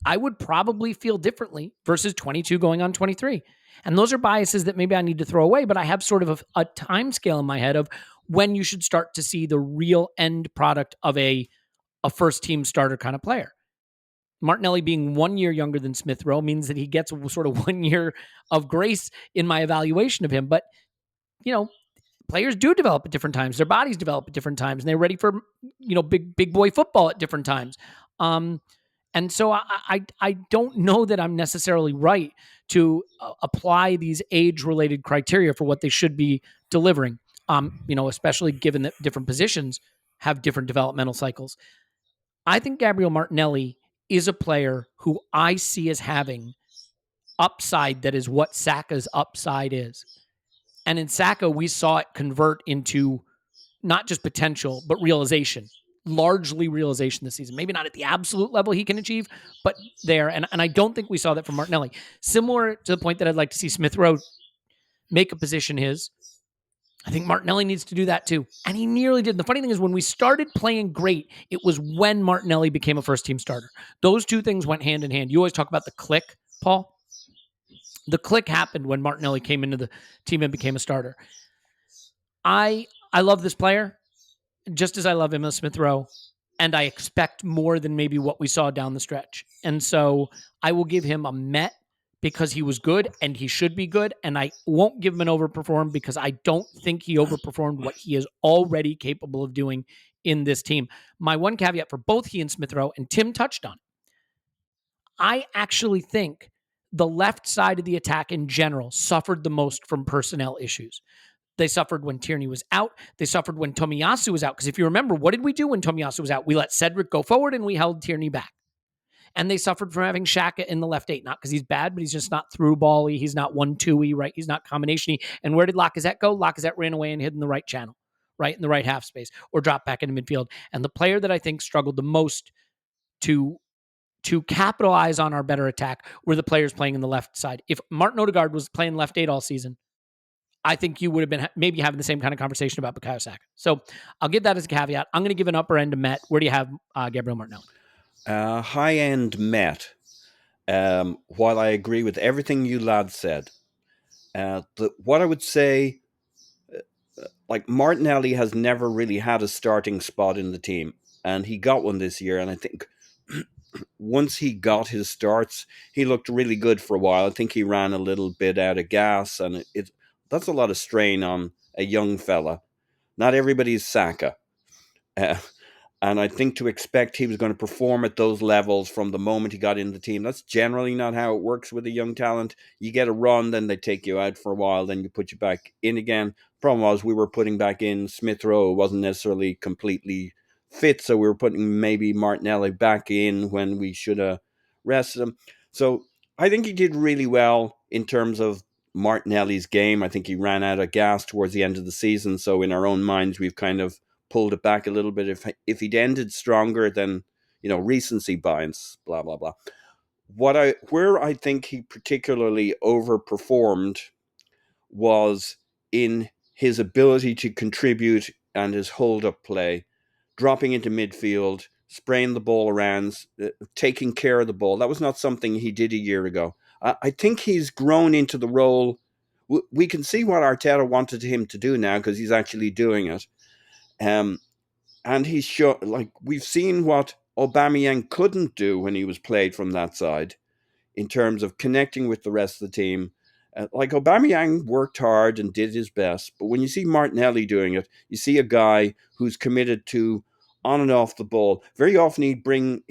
I would probably feel differently versus 22 going on 23. And those are biases that maybe I need to throw away, but I have sort of a time scale in my head of when you should start to see the real end product of a first team starter kind of player. Martinelli being 1 year younger than Smith Rowe means that he gets sort of 1 year of grace in my evaluation of him. But, players do develop at different times. Their bodies develop at different times, and they're ready for, big boy football at different times. And so I don't know that I'm necessarily right to apply these age-related criteria for what they should be delivering, especially given that different positions have different developmental cycles. I think Gabriel Martinelli is a player who I see as having upside that is what Saka's upside is. And in Saka, we saw it convert into not just potential, but realization. Largely realization this season. Maybe not at the absolute level he can achieve, but there. And I don't think we saw that from Martinelli. Similar to the point that I'd like to see Smith Rowe make a position his. I think Martinelli needs to do that too. And he nearly did. The funny thing is, when we started playing great, it was when Martinelli became a first-team starter. Those two things went hand in hand. You always talk about the click, Paul. The click happened when Martinelli came into the team and became a starter. I love this player, just as I love Emile Smith Rowe, and I expect more than maybe what we saw down the stretch. And so I will give him a met because he was good and he should be good, and I won't give him an overperform because I don't think he overperformed what he is already capable of doing in this team. My one caveat for both he and Smith Rowe, and Tim touched on, I actually think the left side of the attack in general suffered the most from personnel issues. They suffered when Tierney was out. They suffered when Tomiyasu was out. Because if you remember, what did we do when Tomiyasu was out? We let Cedric go forward and we held Tierney back. And they suffered from having Xhaka in the left 8. Not because he's bad, but he's just not through bally. He's not 1-2-y, right? He's not combination-y. And where did Lacazette go? Lacazette ran away and hid in the right channel, right? In the right half space, or dropped back into midfield. And the player that I think struggled the most to capitalize on our better attack were the players playing in the left side. If Martin Odegaard was playing left 8 all season, I think you would have been maybe having the same kind of conversation about Bukayo Saka. So I'll give that as a caveat. I'm going to give an upper end to Met. Where do you have Gabriel Martinelli? High-end Met. While I agree with everything you lads said, what I would say, like Martinelli has never really had a starting spot in the team, and he got one this year, and I think once he got his starts, he looked really good for a while. I think he ran a little bit out of gas, and that's a lot of strain on a young fella. Not everybody's Saka. And I think to expect he was going to perform at those levels from the moment he got in the team, that's generally not how it works with a young talent. You get a run, then they take you out for a while, then you put you back in again. Problem was we were putting back in Smith Rowe, wasn't necessarily completely fit, so we were putting maybe Martinelli back in when we should have rested him. So I think he did really well in terms of Martinelli's game. I think he ran out of gas towards the end of the season, so in our own minds we've kind of pulled it back a little bit. If he'd ended stronger, then recency bias, blah blah blah. Where I think he particularly overperformed was in his ability to contribute and his hold-up play, dropping into midfield, spraying the ball around, taking care of the ball. That was not something he did a year ago. I think he's grown into the role. We can see what Arteta wanted him to do now because he's actually doing it. And he's we've seen what Aubameyang couldn't do when he was played from that side in terms of connecting with the rest of the team. Aubameyang worked hard and did his best, but when you see Martinelli doing it, you see a guy who's committed to on and off the ball. Very often he'd bring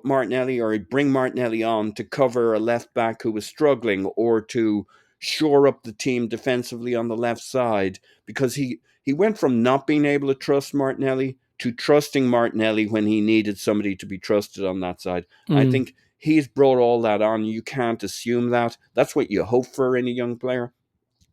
Martinelli on to cover a left back who was struggling or to shore up the team defensively on the left side, because he went from not being able to trust Martinelli to trusting Martinelli when he needed somebody to be trusted on that side. I think he's brought all that on. You can't assume that. That's what you hope for in a young player.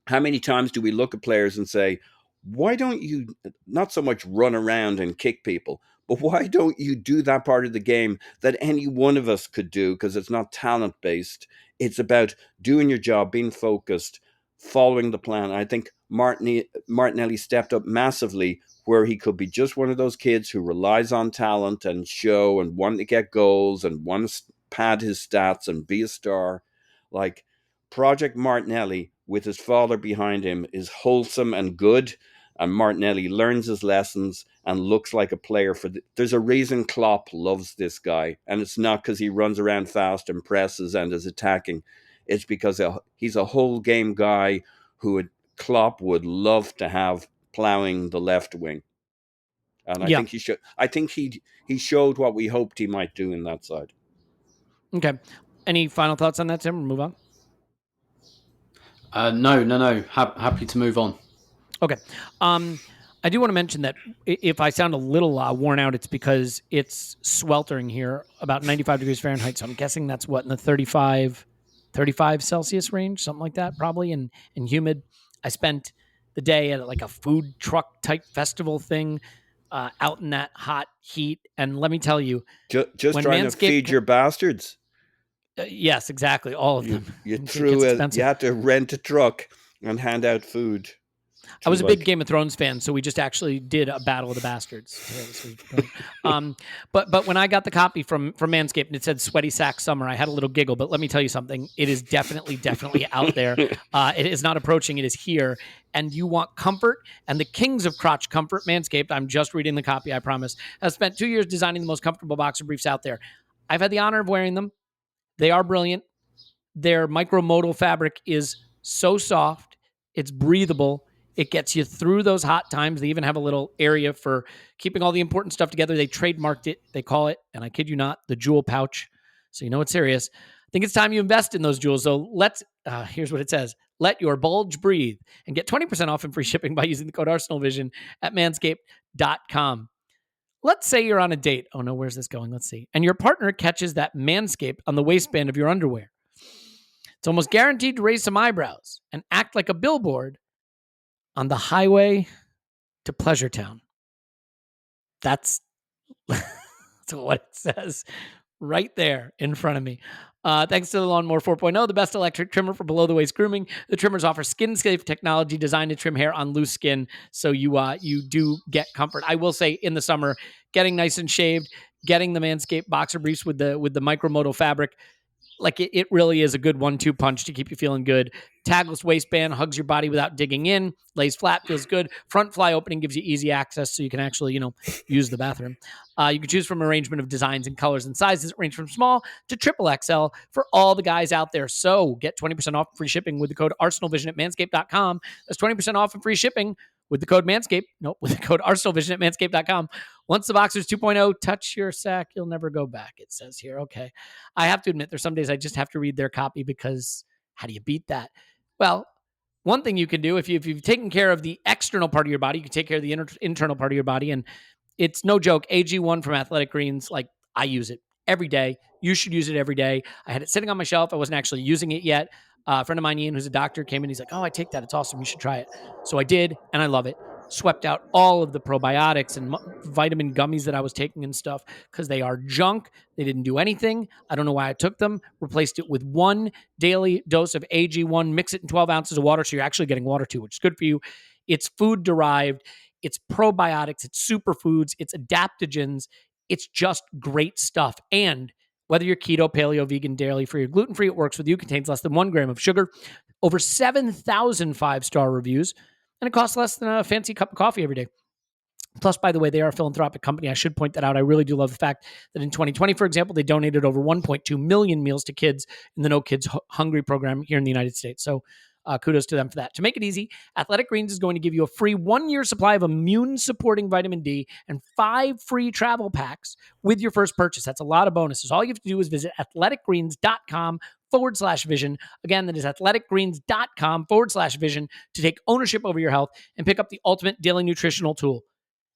How many times do we look at players and say, why don't you not so much run around and kick people, but why don't you do that part of the game that any one of us could do, because it's not talent-based. It's about doing your job, being focused, following the plan. I think Martinelli stepped up massively where he could be just one of those kids who relies on talent and show and want to get goals and want to pad his stats and be a star. Like Project Martinelli with his father behind him is wholesome and good, and Martinelli learns his lessons and looks like a player there's a reason Klopp loves this guy, and it's not because he runs around fast and presses and is attacking. It's because he's a whole game guy who Klopp would love to have plowing the left wing. And I think he showed what we hoped he might do in that side. Okay. Any final thoughts on that, Tim? Move on. No. Happy to move on. Okay. I do want to mention that if I sound a little worn out, it's because it's sweltering here, about 95 degrees Fahrenheit. So I'm guessing that's what, in the 35 Celsius range, something like that, probably, and humid. I spent the day at like a food truck type festival thing out in that hot heat. And let me tell you, just trying to feed your bastards. Yes, exactly. All of them. You had to rent a truck and hand out food. I was a big Game of Thrones fan, so we just actually did a Battle of the Bastards. But when I got the copy from Manscaped and it said "Sweaty Sack Summer," I had a little giggle. But let me tell you something: it is definitely out there. It is not approaching; it is here. And you want comfort, and the kings of crotch comfort, Manscaped. I'm just reading the copy. I promise. Has spent 2 years designing the most comfortable boxer briefs out there. I've had the honor of wearing them. They are brilliant. Their micromodal fabric is so soft; it's breathable. It gets you through those hot times. They even have a little area for keeping all the important stuff together. They trademarked it. They call it, and I kid you not, the jewel pouch. So you know it's serious. I think it's time you invest in those jewels. So here's what it says. Let your bulge breathe and get 20% off and free shipping by using the code ArsenalVision at manscaped.com. Let's say you're on a date. Oh no, where's this going? Let's see. And your partner catches that Manscaped on the waistband of your underwear. It's almost guaranteed to raise some eyebrows and act like a billboard on the highway to Pleasure Town. That's what it says right there in front of me. Thanks to the Lawnmower 4.0, the best electric trimmer for below-the-waist grooming. The trimmers offer skin-safe technology designed to trim hair on loose skin, so you do get comfort. I will say, in the summer, getting nice and shaved, getting the Manscaped boxer briefs with the micromodal fabric, like it really is a good 1-2 punch to keep you feeling good. Tagless waistband hugs your body without digging in. Lays flat, feels good. Front fly opening gives you easy access so you can actually, use the bathroom. You can choose from an arrangement of designs and colors and sizes, range from small to triple XL for all the guys out there. So get 20% off free shipping with the code ArsenalVision at manscaped.com. That's 20% off and free shipping with the code Manscaped. With the code ArsenalVision at manscaped.com. Once the Boxers 2.0 touch your sack, you'll never go back, it says here. Okay. I have to admit, there's some days I just have to read their copy because how do you beat that? Well, one thing you can do, if you've taken care of the external part of your body, you can take care of the internal part of your body. And it's no joke. AG1 from Athletic Greens, like I use it every day. You should use it every day. I had it sitting on my shelf. I wasn't actually using it yet. A friend of mine, Ian, who's a doctor, came in. He's like, oh, I take that. It's awesome. You should try it. So I did, and I love it. Swept out all of the probiotics and vitamin gummies that I was taking and stuff because they are junk. They didn't do anything. I don't know why I took them. Replaced it with one daily dose of AG1. Mix it in 12 ounces of water, so you're actually getting water too, which is good for you. It's food-derived. It's probiotics. It's superfoods. It's adaptogens. It's just great stuff. And whether you're keto, paleo, vegan, dairy-free, or gluten-free, it works with you. It contains less than 1 gram of sugar. Over 7,000 5-star reviews. And it costs less than a fancy cup of coffee every day. Plus, by the way, they are a philanthropic company. I should point that out. I really do love the fact that in 2020, for example, they donated over 1.2 million meals to kids in the No Kids Hungry program here in the United States. So kudos to them for that. To make it easy, Athletic Greens is going to give you a free 1-year supply of immune-supporting vitamin D and 5 free travel packs with your first purchase. That's a lot of bonuses. All you have to do is visit athleticgreens.com/vision. Again, that is athleticgreens.com/vision to take ownership over your health and pick up the ultimate daily nutritional tool.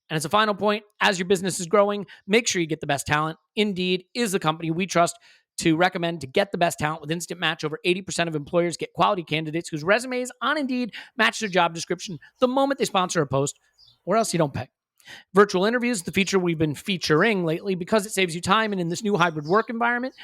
And as a final point, as your business is growing, make sure you get the best talent. Indeed is the company we trust to recommend to get the best talent with Instant Match. Over 80% of employers get quality candidates whose resumes on Indeed match their job description the moment they sponsor a post, or else you don't pay. Virtual interviews, the feature we've been featuring lately because it saves you time, and in this new hybrid work environment,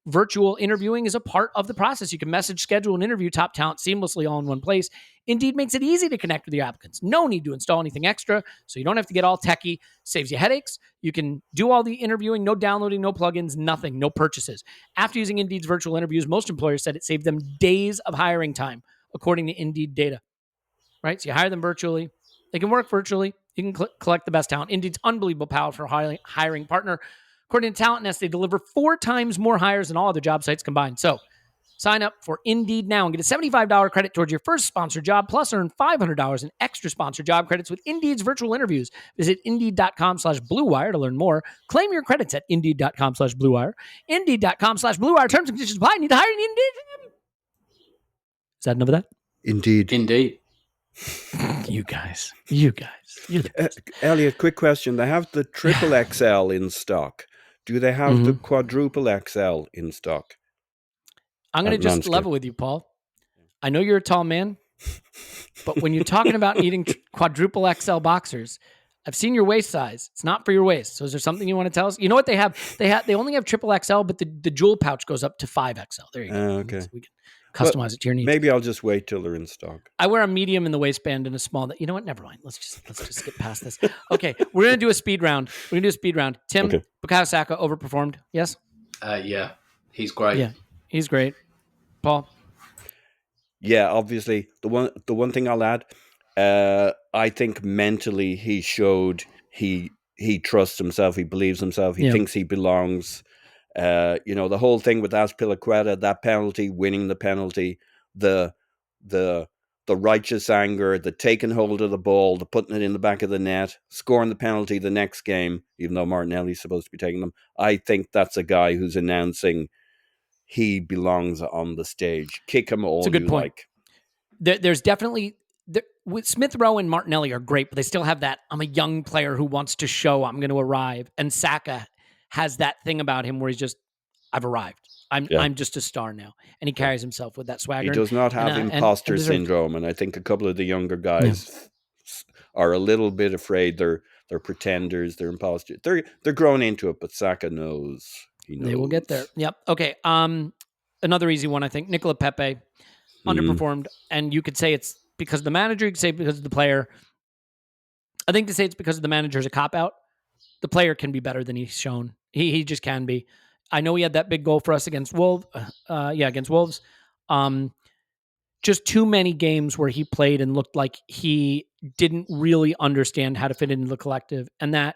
virtual interviewing is a part of the process. You can message, schedule, and interview top talent seamlessly all in one place. Indeed makes it easy to connect with your applicants. No need to install anything extra, so you don't have to get all techie. Saves you headaches. You can do all the interviewing, no downloading, no plugins, nothing, no purchases. After using Indeed's virtual interviews, most employers said it saved them days of hiring time, according to Indeed data. Right? So you hire them virtually. They can work virtually. You can collect the best talent. Indeed's unbelievable powerful hiring partner. According to Talent Nest, they deliver 4 times more hires than all other job sites combined. So sign up for Indeed now and get a $75 credit towards your first sponsored job, plus earn $500 in extra sponsored job credits with Indeed's virtual interviews. Visit Indeed.com/Blue Wire to learn more. Claim your credits at Indeed.com/Blue Wire. Indeed.com/Blue Wire. Terms and conditions apply. Need to hire an Indeed. Is that enough of that? Indeed. You guys. You're the best. Elliot, quick question. They have the triple XL in stock. Do they have the quadruple XL in stock? I'm going to just level with you, Paul. I know you're a tall man, but when you're talking about needing quadruple XL boxers, I've seen your waist size. It's not for your waist. So is there something you want to tell us? You know what they have? They only have triple XL, but the jewel pouch goes up to 5XL. There you go. Okay. So we can customize it to your needs. Maybe I'll just wait till they're in stock. I wear a medium in the waistband and a small. You know what? Never mind. Let's just get past this. Okay, we're gonna do a speed round. Tim, Bukayo Saka overperformed. Yes. Yeah, he's great. Yeah, he's great. Paul. Yeah, obviously the one thing I'll add, I think mentally he showed he trusts himself. He believes himself. He thinks he belongs. The whole thing with Azpilicueta, that penalty, winning the penalty, the righteous anger, the taking hold of the ball, the putting it in the back of the net, scoring the penalty the next game, even though Martinelli's supposed to be taking them. I think that's a guy who's announcing he belongs on the stage. Kick him all It's a good you point. like. There's definitely with Smith Rowe and Martinelli are great, but they still have that I'm a young player who wants to show I'm going to arrive. And Saka has that thing about him where he's just I've arrived. I'm just a star now, and he carries himself with that swagger. He does not have imposter syndrome, and I think a couple of the younger guys are a little bit afraid they're pretenders, they're imposters. They're growing into it, but Saka knows. He knows. They will get there. Yep. Okay. Another easy one, I think. Nicola Pepe underperformed, and you could say it's because of the manager. You could say because of the player. I think to say it's because of the manager is a cop out. The player can be better than he's shown. He just can be. I know he had that big goal for us against Wolves. Against Wolves. Just too many games where he played and looked like he didn't really understand how to fit into the collective, and that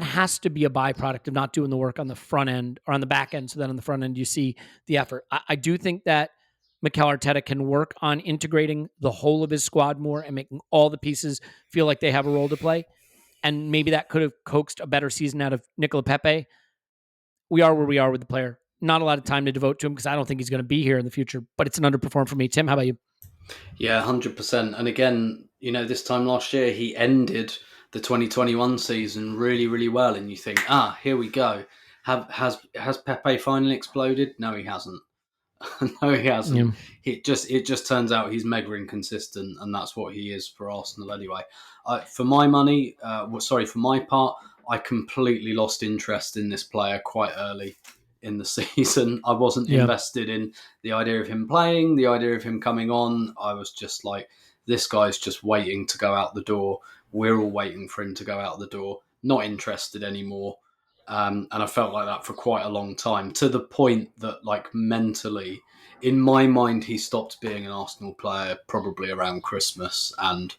has to be a byproduct of not doing the work on the front end or on the back end. So then on the front end, you see the effort. I do think that Mikel Arteta can work on integrating the whole of his squad more and making all the pieces feel like they have a role to play. And maybe that could have coaxed a better season out of Nicola Pepe. We are where we are with the player. Not a lot of time to devote to him because I don't think he's going to be here in the future, but it's an underperform for me. Tim, how about you? Yeah, 100%. And again, this time last year, he ended the 2021 season really, really well. And you think, here we go. Has Pepe finally exploded? No, he hasn't. No, he hasn't. Yeah. It just turns out he's mega inconsistent, and that's what he is for Arsenal anyway. For my part, I completely lost interest in this player quite early in the season. I wasn't invested in the idea of him playing, the idea of him coming on. I was just like, this guy's just waiting to go out the door. We're all waiting for him to go out the door. Not interested anymore. And I felt like that for quite a long time, to the point that, like, mentally, in my mind, he stopped being an Arsenal player probably around Christmas. And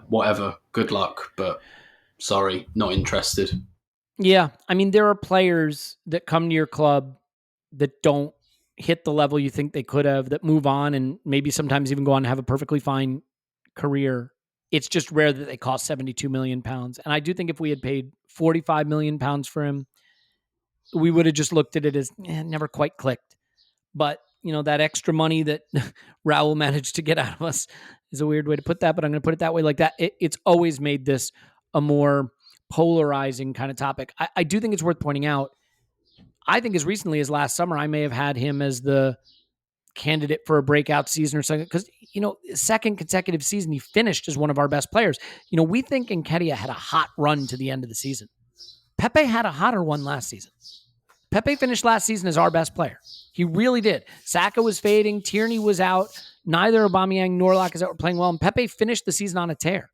whatever, good luck, but sorry, not interested. Yeah, I mean, there are players that come to your club that don't hit the level you think they could have, that move on and maybe sometimes even go on and have a perfectly fine career. It's just rare that they cost £72 million. And I do think if we had paid £45 million for him, we would have just looked at it as never quite clicked. But, that extra money that Raul managed to get out of us is a weird way to put that, but I'm going to put it that way like that. It's always made this a more polarizing kind of topic. I do think it's worth pointing out. I think as recently as last summer, I may have had him as the candidate for a breakout season or something. Because, second consecutive season, he finished as one of our best players. We think Nketiah had a hot run to the end of the season. Pepe had a hotter one last season. Pepe finished last season as our best player. He really did. Saka was fading. Tierney was out. Neither Aubameyang nor Lacazette were playing well. And Pepe finished the season on a tear.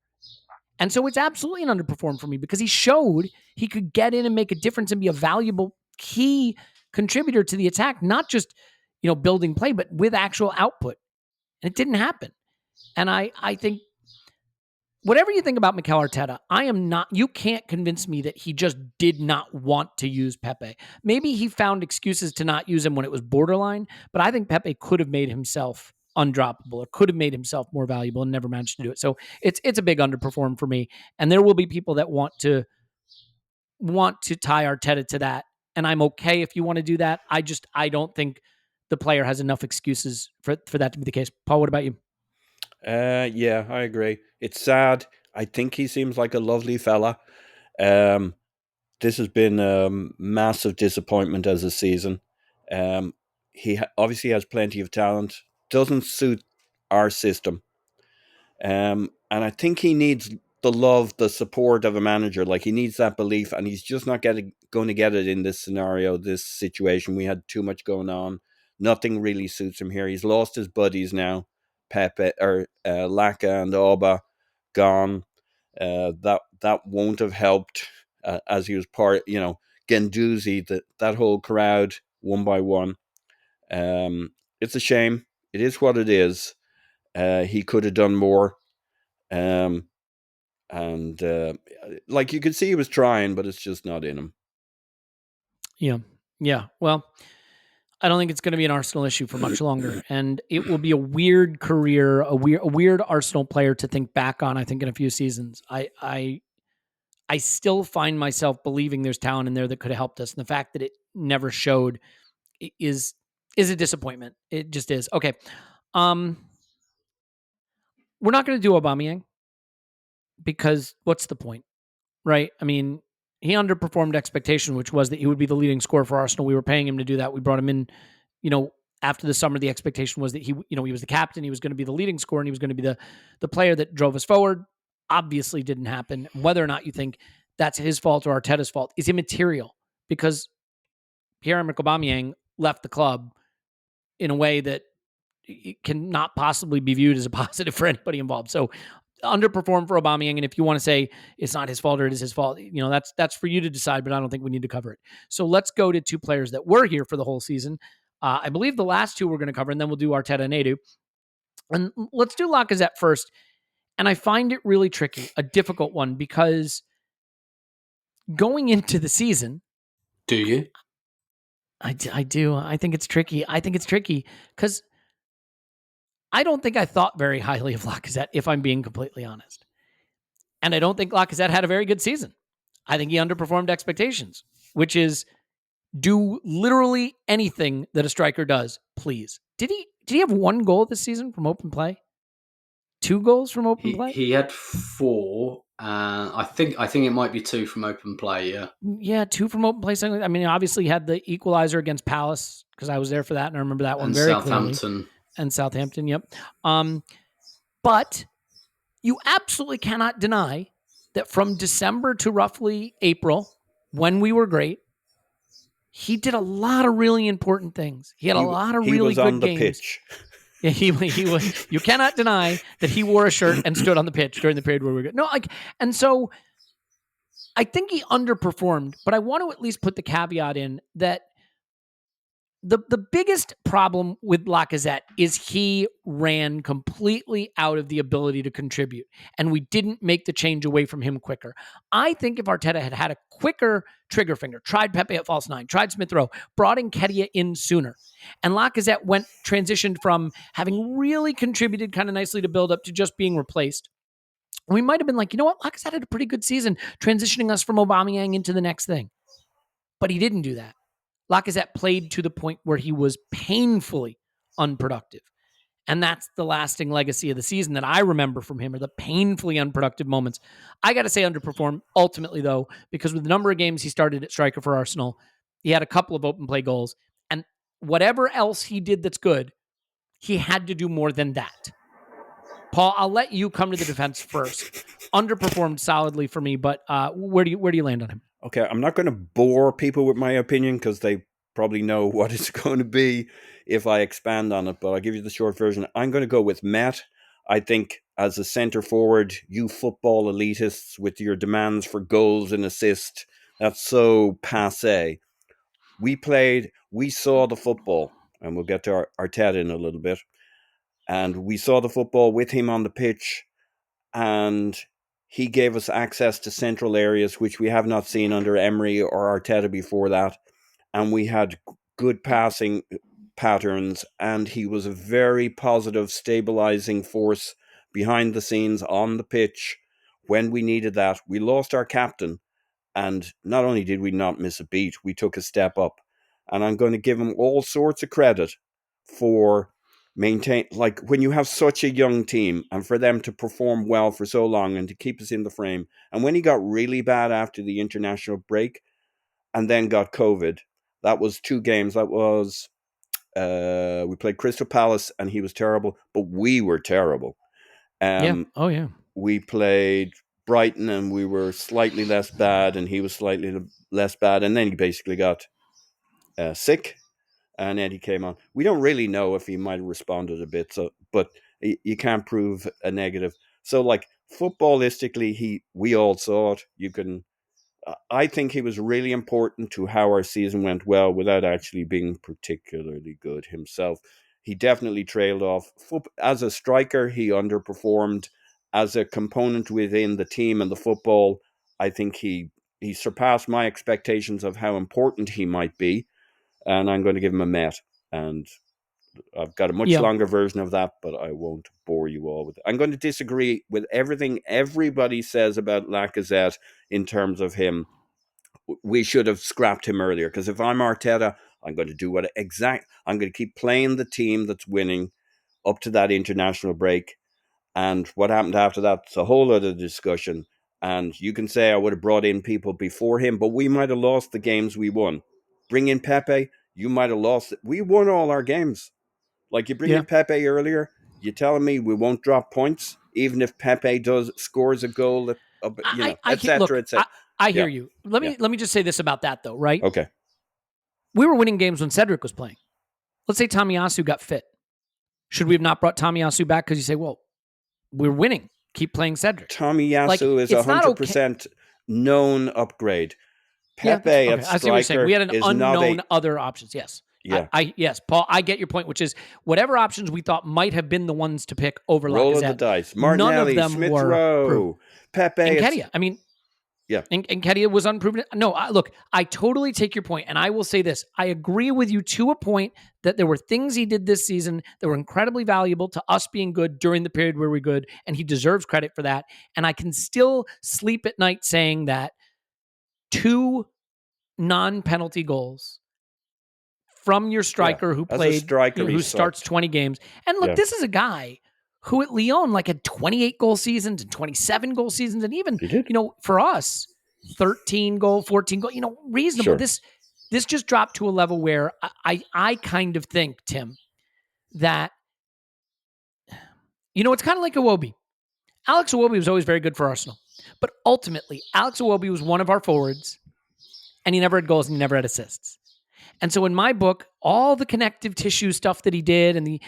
And so it's absolutely an underperform for me because he showed he could get in and make a difference and be a valuable key contributor to the attack, not just, building play, but with actual output. And it didn't happen. And I think whatever you think about Mikel Arteta, you can't convince me that he just did not want to use Pepe. Maybe he found excuses to not use him when it was borderline, but I think Pepe could have made himself undroppable or could have made himself more valuable and never managed to do it. So it's a big underperform for me. And there will be people that want to tie Arteta to that. And I'm okay if you want to do that. I don't think the player has enough excuses for that to be the case. Paul, what about you? Yeah, I agree. It's sad. I think he seems like a lovely fella. This has been a massive disappointment as a season. He obviously has plenty of talent. Doesn't suit our system. And I think he needs the love, the support of a manager. Like, he needs that belief, and he's just not going to get it in this scenario, this situation. We had too much going on. Nothing really suits him here. He's lost his buddies now. Pepe or Laka and Auba gone. That won't have helped as he was part. Guendouzi, that whole crowd one by one. It's a shame. It is what it is. He could have done more. Like, you could see he was trying, but it's just not in him. Yeah. Well, I don't think it's going to be an Arsenal issue for much longer, and it will be a weird career, a weird Arsenal player to think back on. I think in a few seasons, I still find myself believing there's talent in there that could have helped us, and the fact that it never showed is a disappointment. It just is. Okay. We're not going to do Aubameyang because what's the point, right? I mean, he underperformed expectation, which was that he would be the leading scorer for Arsenal. We were paying him to do that. We brought him in, after the summer. The expectation was that he was the captain. He was going to be the leading scorer, and he was going to be the player that drove us forward. Obviously didn't happen. Whether or not you think that's his fault or Arteta's fault is immaterial, because Pierre-Emerick Aubameyang left the club in a way that it cannot possibly be viewed as a positive for anybody involved. So underperformed for Aubameyang, and if you want to say it's not his fault or it is his fault, that's for you to decide, but I don't think we need to cover it. So let's go to two players that were here for the whole season. I believe the last two we're going to cover, and then we'll do Arteta and Edu. And let's do Lacazette first. And I find it really tricky, a difficult one, because going into the season... Do you? I do. I think it's tricky. Because I don't think I thought very highly of Lacazette, if I'm being completely honest. And I don't think Lacazette had a very good season. I think he underperformed expectations, which is do literally anything that a striker does, please. Did he have one goal this season from open play? 2 goals from open play? He had 4. I think it might be 2 from open play. Yeah. Yeah, 2 from open play. I mean, obviously he had the equalizer against Palace, because I was there for that, and I remember that one very clearly. And Southampton. Yep. But you absolutely cannot deny that from December to roughly April, when we were great, he did a lot of really important things. He had a lot of really good games. Pitch. Yeah, he was. You cannot deny that he wore a shirt and stood on the pitch during the period where we were good. No, and so I think he underperformed, but I want to at least put the caveat in that the biggest problem with Lacazette is he ran completely out of the ability to contribute, and we didn't make the change away from him quicker. I think if Arteta had had a quicker trigger finger, tried Pepe at false 9, tried Smith Rowe, brought Nketiah in sooner, and Lacazette transitioned from having really contributed kind of nicely to build up to just being replaced, we might have been like, you know what, Lacazette had a pretty good season transitioning us from Aubameyang into the next thing. But he didn't do that. Lacazette played to the point where he was painfully unproductive. And that's the lasting legacy of the season that I remember from him, are the painfully unproductive moments. I got to say underperformed ultimately, though, because with the number of games he started at striker for Arsenal, he had a couple of open play goals. And whatever else he did that's good, he had to do more than that. Paul, I'll let you come to the defense first. Underperformed solidly for me, but where do you land on him? Okay, I'm not going to bore people with my opinion, because they probably know what it's going to be if I expand on it, but I'll give you the short version. I'm going to go with Matt. I think as a centre forward, you football elitists with your demands for goals and assists, that's so passé. We saw the football, and we'll get to Arteta in a little bit, and we saw the football with him on the pitch, and he gave us access to central areas which we have not seen under Emery or Arteta before that. And we had good passing patterns, and he was a very positive, stabilizing force behind the scenes on the pitch when we needed that. We lost our captain, and not only did we not miss a beat, we took a step up. And I'm going to give him all sorts of credit for like when you have such a young team and for them to perform well for so long and to keep us in the frame. And when he got really bad after the international break and then got COVID, that was 2 games. That was, we played Crystal Palace and he was terrible, but we were terrible. Yeah. Oh, yeah. We played Brighton and we were slightly less bad and he was slightly less bad. And then he basically got sick. And then he came on. We don't really know if he might have responded a bit, but you can't prove a negative. So, like, footballistically, we all saw it. I think he was really important to how our season went well without actually being particularly good himself. He definitely trailed off. As a striker, he underperformed. As a component within the team and the football, I think he surpassed my expectations of how important he might be. And I'm going to give him a Met. And I've got a much longer version of that, but I won't bore you all with it. I'm going to disagree with everything everybody says about Lacazette in terms of him. We should have scrapped him earlier, because if I'm Arteta, I'm going to do I'm going to keep playing the team that's winning up to that international break. And what happened after that's a whole other discussion. And you can say I would have brought in people before him, but we might have lost the games we won. Bring in Pepe, you might have lost it. We won all our games. Like, you bring in Pepe earlier, you're telling me we won't drop points, even if Pepe scores a goal, etc. I hear you. Let me just say this about that, though, right? Okay. We were winning games when Cedric was playing. Let's say Tomiyasu got fit. Should we have not brought Tomiyasu back? Because you say, well, we're winning. Keep playing Cedric. Tomiyasu is 100% known upgrade. Pepe at striker, we had an unknown other options. Yes. Yeah. Yes, Paul, I get your point, which is whatever options we thought might have been the ones to pick over Roll Lacazette. Roll of the dice. Martinelli, none of them Smith were Rowe, Pepe. And Kedia. I mean, yeah. And Kedia was unproven. No, look, I totally take your point, and I will say this. I agree with you to a point that there were things he did this season that were incredibly valuable to us being good during the period where we're good, and he deserves credit for that. And I can still sleep at night saying that 2 non-penalty goals from your striker who played, who starts 20 games. And look, this is a guy who at Lyon had 28 goal seasons and 27 goal seasons. And even, for us, 13 goal, 14 goal, reasonable. Sure. This just dropped to a level where I kind of think, Tim, that, it's kind of like Iwobi. Alex Iwobi was always very good for Arsenal. But ultimately, Alex Iwobi was one of our forwards, and he never had goals and he never had assists. And so in my book, all the connective tissue stuff that he did and the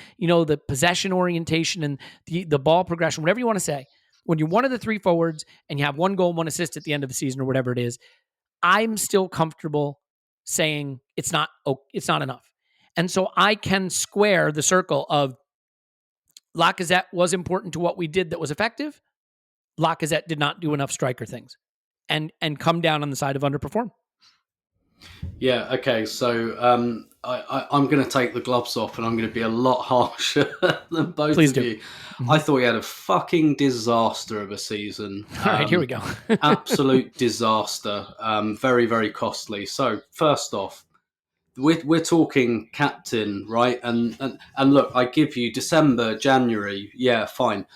possession orientation and the ball progression, whatever you want to say, when you're one of the 3 forwards and you have 1 goal and 1 assist at the end of the season or whatever it is, I'm still comfortable saying it's not enough. And so I can square the circle of Lacazette was important to what we did that was effective. Lacazette did not do enough striker things and come down on the side of underperform. Yeah, okay, so I'm going to take the gloves off and I'm going to be a lot harsher than both Please of do. you. Mm-hmm. I thought we had a fucking disaster of a season. All right, here we go. Absolute disaster. Very, very costly. So, first off, we're talking captain, right? And look, I give you December, January, yeah, fine.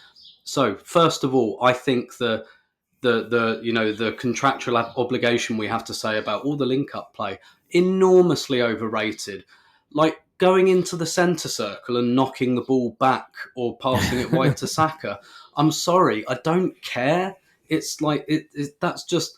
So, first of all, I think the contractual obligation we have to say about all the link-up play, enormously overrated. Like going into the centre circle and knocking the ball back or passing it wide to Saka. I'm sorry, I don't care. It's like, that's just...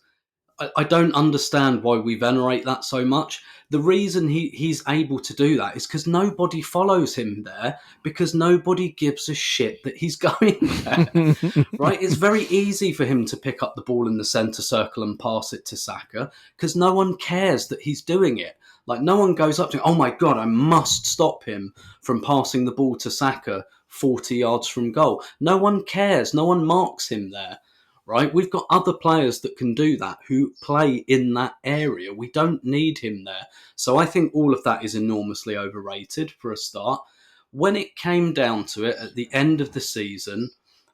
I don't understand why we venerate that so much. The reason he's able to do that is because nobody follows him there, because nobody gives a shit that he's going there, right? It's very easy for him to pick up the ball in the centre circle and pass it to Saka because no one cares that he's doing it. Like, no one goes up to him, oh my God, I must stop him from passing the ball to Saka 40 yards from goal. No one cares. No one marks him there. Right, we've got other players that can do that, who play in that area. We don't need him there. So I think all of that is enormously overrated for a start. When it came down to it, at the end of the season,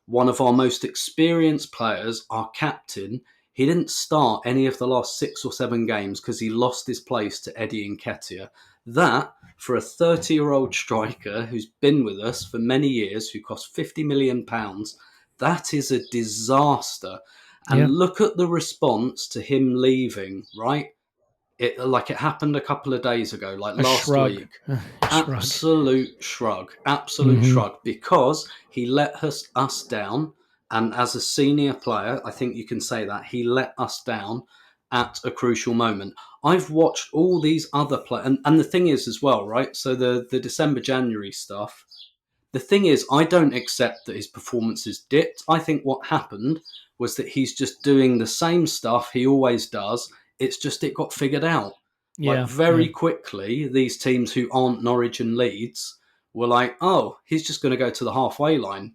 one of our most experienced players, our captain, he didn't start any of the last 6 or 7 games because he lost his place to Eddie Nketiah. That, for a 30-year-old striker who's been with us for many years, who cost £50 million, that is a disaster. And look at the response to him leaving, right? It happened a couple of days ago, last week. Absolute shrug. Absolute shrug. Because he let us down. And as a senior player, I think you can say that. He let us down at a crucial moment. I've watched all these other players. And the thing is as well, right? So the December, January stuff, the thing is, I don't accept that his performances dipped. I think what happened was that he's just doing the same stuff he always does. It's just it got figured out. Very quickly, these teams who aren't Norwich and Leeds were like, oh, he's just going to go to the halfway line.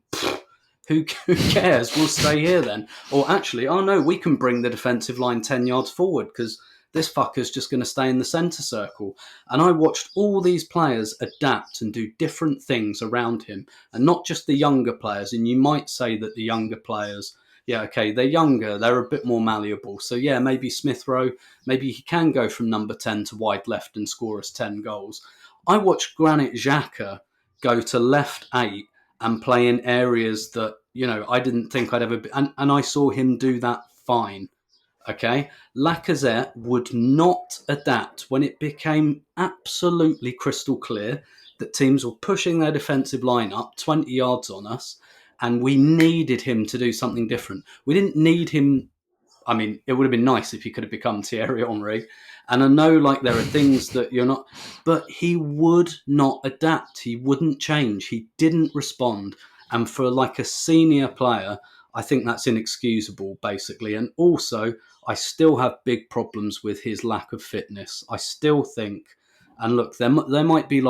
Who cares? We'll stay here then. Or actually, oh no, we can bring the defensive line 10 yards forward because this fucker's just going to stay in the centre circle. And I watched all these players adapt and do different things around him, and not just the younger players. And you might say that the younger players yeah, okay, they're younger, they're a bit more malleable. So yeah, maybe Smith Rowe, maybe he can go from number 10 to wide left and score us 10 goals. I watched Granit Xhaka go to left 8 and play in areas that, I didn't think I'd ever be, and I saw him do that fine. Okay, Lacazette would not adapt when it became absolutely crystal clear that teams were pushing their defensive line up 20 yards on us, and we needed him to do something different. We didn't need him. I mean, it would have been nice if he could have become Thierry Henry. And I know, there are things that you're not, but he would not adapt. He wouldn't change. He didn't respond. And for a senior player, I think that's inexcusable, basically. And also, I still have big problems with his lack of fitness. I still think, and look, there might be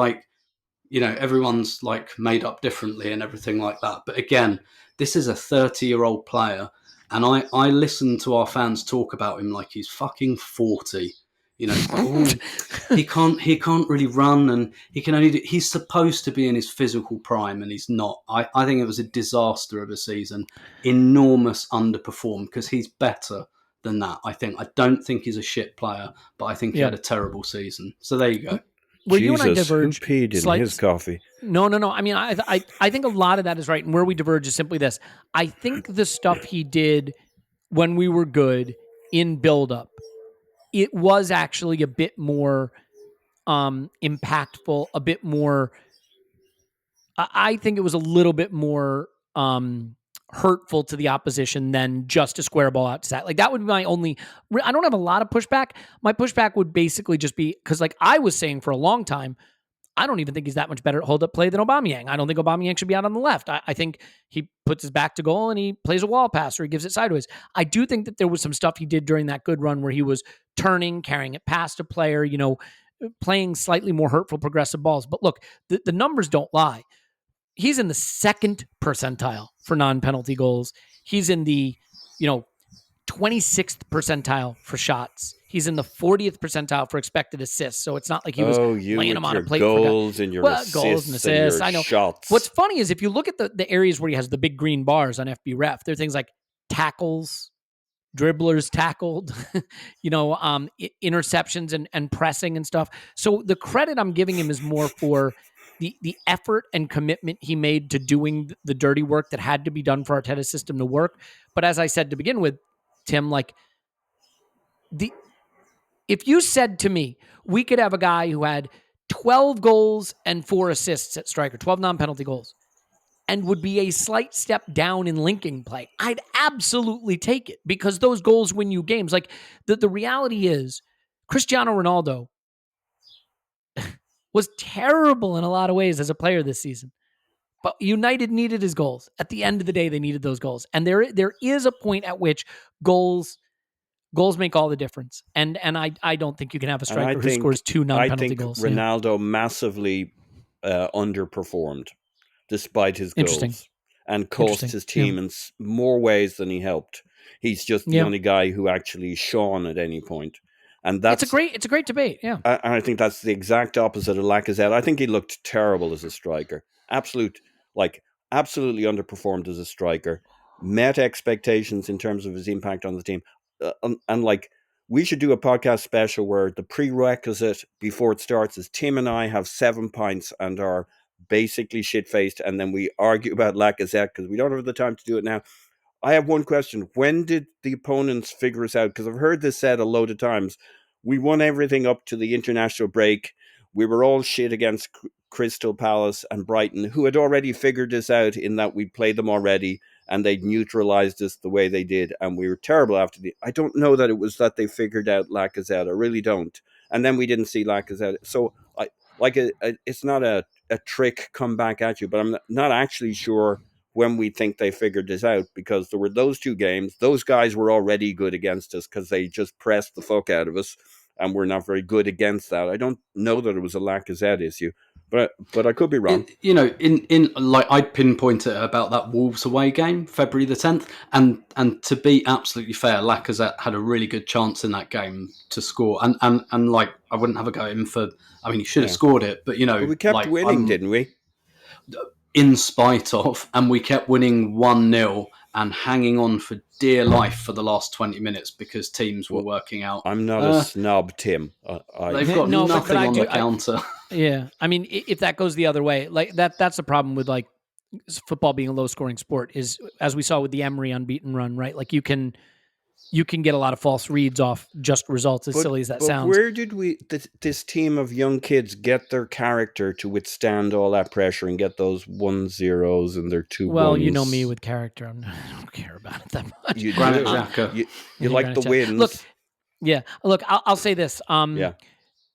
everyone's made up differently and everything like that. But again, this is a 30-year-old player. And I listen to our fans talk about him like he's fucking 40. He can't really run, and he can only he's supposed to be in his physical prime, and he's not. I think it was a disaster of a season, enormous underperform, because he's better than that. I don't think he's a shit player, but I think he had a terrible season. So there you go. Where you and I diverge, who peed in his coffee? No. I mean, I think a lot of that is right, and where we diverge is simply this. I think the stuff he did when we were good in build-up, it was actually a bit more impactful, a bit more. I think it was a little bit more hurtful to the opposition than just a square ball out to that. That would be my only. I don't have a lot of pushback. My pushback would basically just be because, I was saying for a long time, I don't even think he's that much better at hold-up play than Aubameyang. I don't think Aubameyang should be out on the left. I think he puts his back to goal and he plays a wall pass or he gives it sideways. I do think that there was some stuff he did during that good run where he was turning, carrying it past a player, playing slightly more hurtful, progressive balls. But look, the numbers don't lie. He's in the 2nd percentile for non-penalty goals. He's in the, 26th percentile for shots. He's in the 40th percentile for expected assists. So it's not like he was laying them on a plate. Goals and your assists, goals and assists. And your I know. Shots. What's funny is if you look at the areas where he has the big green bars on FB Ref, there are things like tackles, dribblers tackled, interceptions and pressing and stuff. So the credit I'm giving him is more for the effort and commitment he made to doing the dirty work that had to be done for Arteta's system to work. But as I said to begin with, Tim, if you said to me, we could have a guy who had 12 goals and 4 assists at striker, 12 non-penalty goals, and would be a slight step down in linking play, I'd absolutely take it because those goals win you games. The reality is Cristiano Ronaldo was terrible in a lot of ways as a player this season. But United needed his goals. At the end of the day, they needed those goals. And there is a point at which goals make all the difference. And I don't think you can have a striker who scores 2 non-penalty goals. I think Ronaldo massively underperformed despite his goals and cost his team in more ways than he helped. He's just the only guy who actually shone at any point. And that's it's a great debate. Yeah. I think that's the exact opposite of Lacazette. I think he looked terrible as a striker. Absolutely underperformed as a striker. Met expectations in terms of his impact on the team. We should do a podcast special where the prerequisite before it starts is Tim and I have 7 pints and are basically shit-faced, and then we argue about Lacazette because we don't have the time to do it now. I have one question. When did the opponents figure us out? Because I've heard this said a load of times. We won everything up to the international break. We were all shit against Crystal Palace and Brighton, who had already figured this out in that we played them already and they'd neutralized us the way they did. And we were terrible after I don't know that it was that they figured out Lacazette. I really don't. And then we didn't see Lacazette. So it's not a trick come back at you, but I'm not actually sure when we think they figured this out, because there were those 2 games. Those guys were already good against us because they just pressed the fuck out of us, and we're not very good against that. I don't know that it was a Lacazette issue, but I could be wrong. I'd pinpoint it about that Wolves away game, February the 10th, and to be absolutely fair, Lacazette had a really good chance in that game to score, and I wouldn't have a go at him for. I mean, he should have scored it, but But we kept winning, didn't we? In spite of, and we kept winning 1-0, and hanging on for dear life for the last 20 minutes because teams were working out. I'm not a snob, Tim. They've got nothing on the counter. Yeah. I mean, if that goes the other way, like that's the problem with like football being a low scoring sport is, as we saw with the Emery unbeaten run, right? Like you can get a lot of false reads off just results, as silly as that sounds. Where did this team of young kids get their character to withstand all that pressure and get those 1-0s and their 2-1s? Well, you know me with character. I don't care about it that much. Granit Xhaka. You like the wins. Look, I'll say this.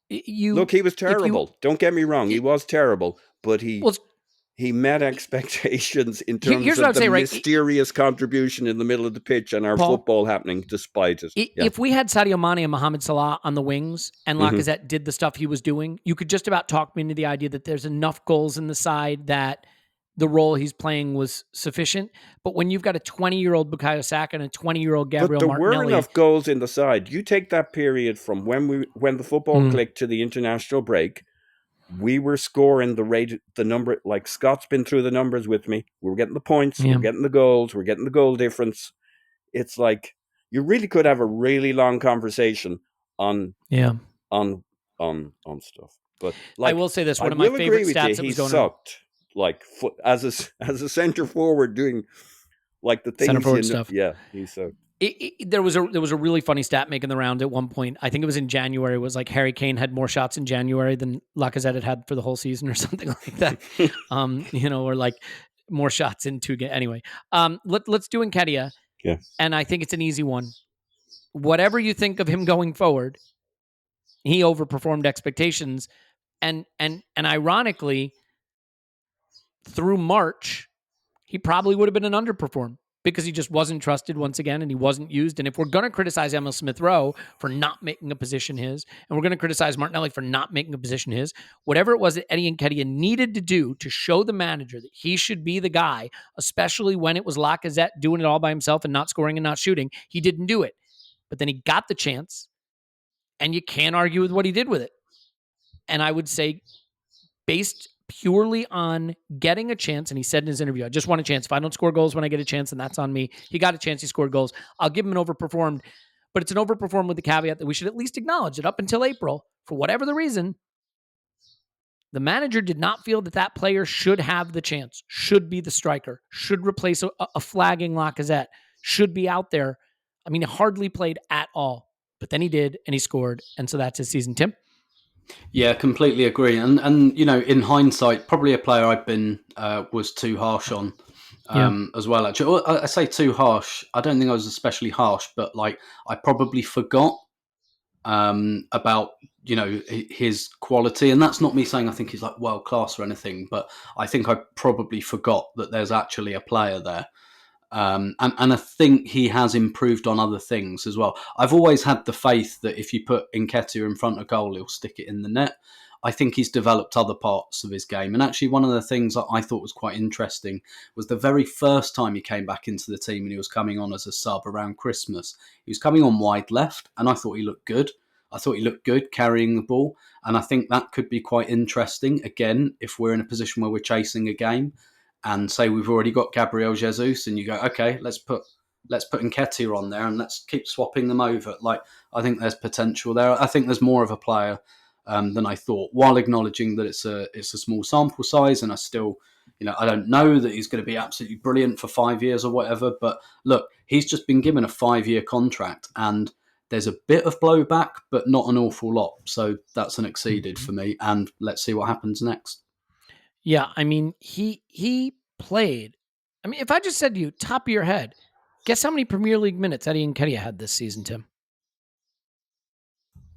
He was terrible. Don't get me wrong. He was terrible, but he met expectations in terms of the mysterious contribution in the middle of the pitch and our football happening despite it. If we had Sadio Mane and Mohamed Salah on the wings and Lacazette did the stuff he was doing, you could just about talk me into the idea that there's enough goals in the side that the role he's playing was sufficient. But when you've got a 20-year-old Bukayo Saka and a 20-year-old Gabriel Martinelli... But there were enough goals in the side. You take that period from when the football clicked to the international break, we were scoring the number, like Scott's been through the numbers with me. We were getting the points, we're getting the goals, we're getting the goal difference. It's like you really could have a really long conversation on stuff. But like, I will say this: one of my favorite stats that was going sucked. Like as a center forward doing like the things center forward stuff. Yeah, he sucked. There was a really funny stat making the round at one point. I think it was in January. It was like Harry Kane had more shots in January than Lacazette had for the whole season, or something like that. Or like more shots in 2 games. Anyway, let's do Nketiah. Yeah, and I think it's an easy one. Whatever you think of him going forward, he overperformed expectations, and ironically, through March, he probably would have been an underperform, because he just wasn't trusted once again and he wasn't used. And if we're going to criticize Emile Smith Rowe for not making a position his, and we're going to criticize Martinelli for not making a position his, whatever it was that Eddie Nketiah needed to do to show the manager that he should be the guy, especially when it was Lacazette doing it all by himself and not scoring and not shooting, he didn't do it. But then he got the chance, and you can't argue with what he did with it. And I would say, based purely on getting a chance, and he said in his interview, I just want a chance. If I don't score goals when I get a chance, then that's on me. He got a chance, he scored goals. I'll give him an overperformed, but it's an overperform with the caveat that we should at least acknowledge that up until April, for whatever the reason, the manager did not feel that player should have the chance, should be the striker, should replace a flagging Lacazette, should be out there. I mean, he hardly played at all, but then he did, and he scored, and so that's his season. Tim? Yeah, completely agree. And in hindsight, probably a player I've been was too harsh on as well. Actually, I say too harsh. I don't think I was especially harsh, but like I probably forgot about his quality. And that's not me saying I think he's like world class or anything, but I think I probably forgot that there's actually a player there. And I think he has improved on other things as well. I've always had the faith that if you put Nketiah in front of goal, he'll stick it in the net. I think he's developed other parts of his game. And actually, one of the things that I thought was quite interesting was the very first time he came back into the team and he was coming on as a sub around Christmas. He was coming on wide left, and I thought he looked good. I thought he looked good carrying the ball. And I think that could be quite interesting, again, if we're in a position where we're chasing a game. And say we've already got Gabriel Jesus, and you go, okay, let's put Nketiah on there, and let's keep swapping them over. Like, I think there's potential there. I think there's more of a player than I thought, while acknowledging that it's a small sample size, and I still, I don't know that he's going to be absolutely brilliant for 5 years or whatever. But look, he's just been given a 5-year contract, and there's a bit of blowback, but not an awful lot. So that's an exceeded for me, and let's see what happens next. Yeah, I mean, he played. I mean, if I just said to you, top of your head, guess how many Premier League minutes Eddie Nketiah had this season, Tim?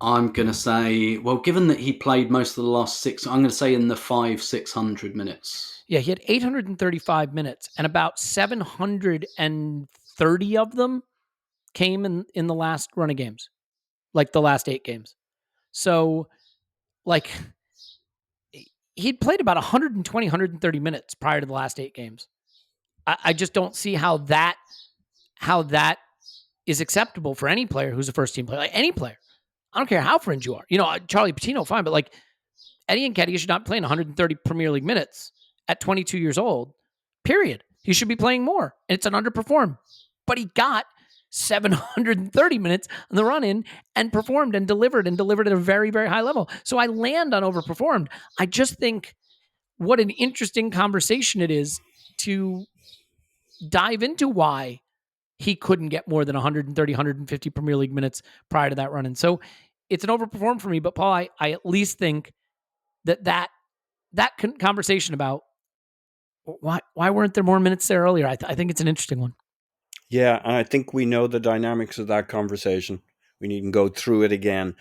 I'm going to say, well, given that he played most of the last 6, I'm going to say in the 500-600 minutes. Yeah, he had 835 minutes, and about 730 of them came in the last run of games, like the last 8 games. So, like, he'd played about 120, 130 minutes prior to the last 8 games. I just don't see how that is acceptable for any player who's a first-team player. Like, any player. I don't care how fringe you are. Charlie Patino, fine, but like Eddie Nketiah should not play in 130 Premier League minutes at 22 years old, period. He should be playing more. It's an underperform. But he got 730 minutes on the run-in and performed and delivered at a very, very high level. So I land on overperformed. I just think what an interesting conversation it is to dive into why he couldn't get more than 130, 150 Premier League minutes prior to that run-in. So it's an overperform for me, but Paul, I at least think that conversation about why weren't there more minutes there earlier, I think it's an interesting one. Yeah, and I think we know the dynamics of that conversation. We needn't go through it again.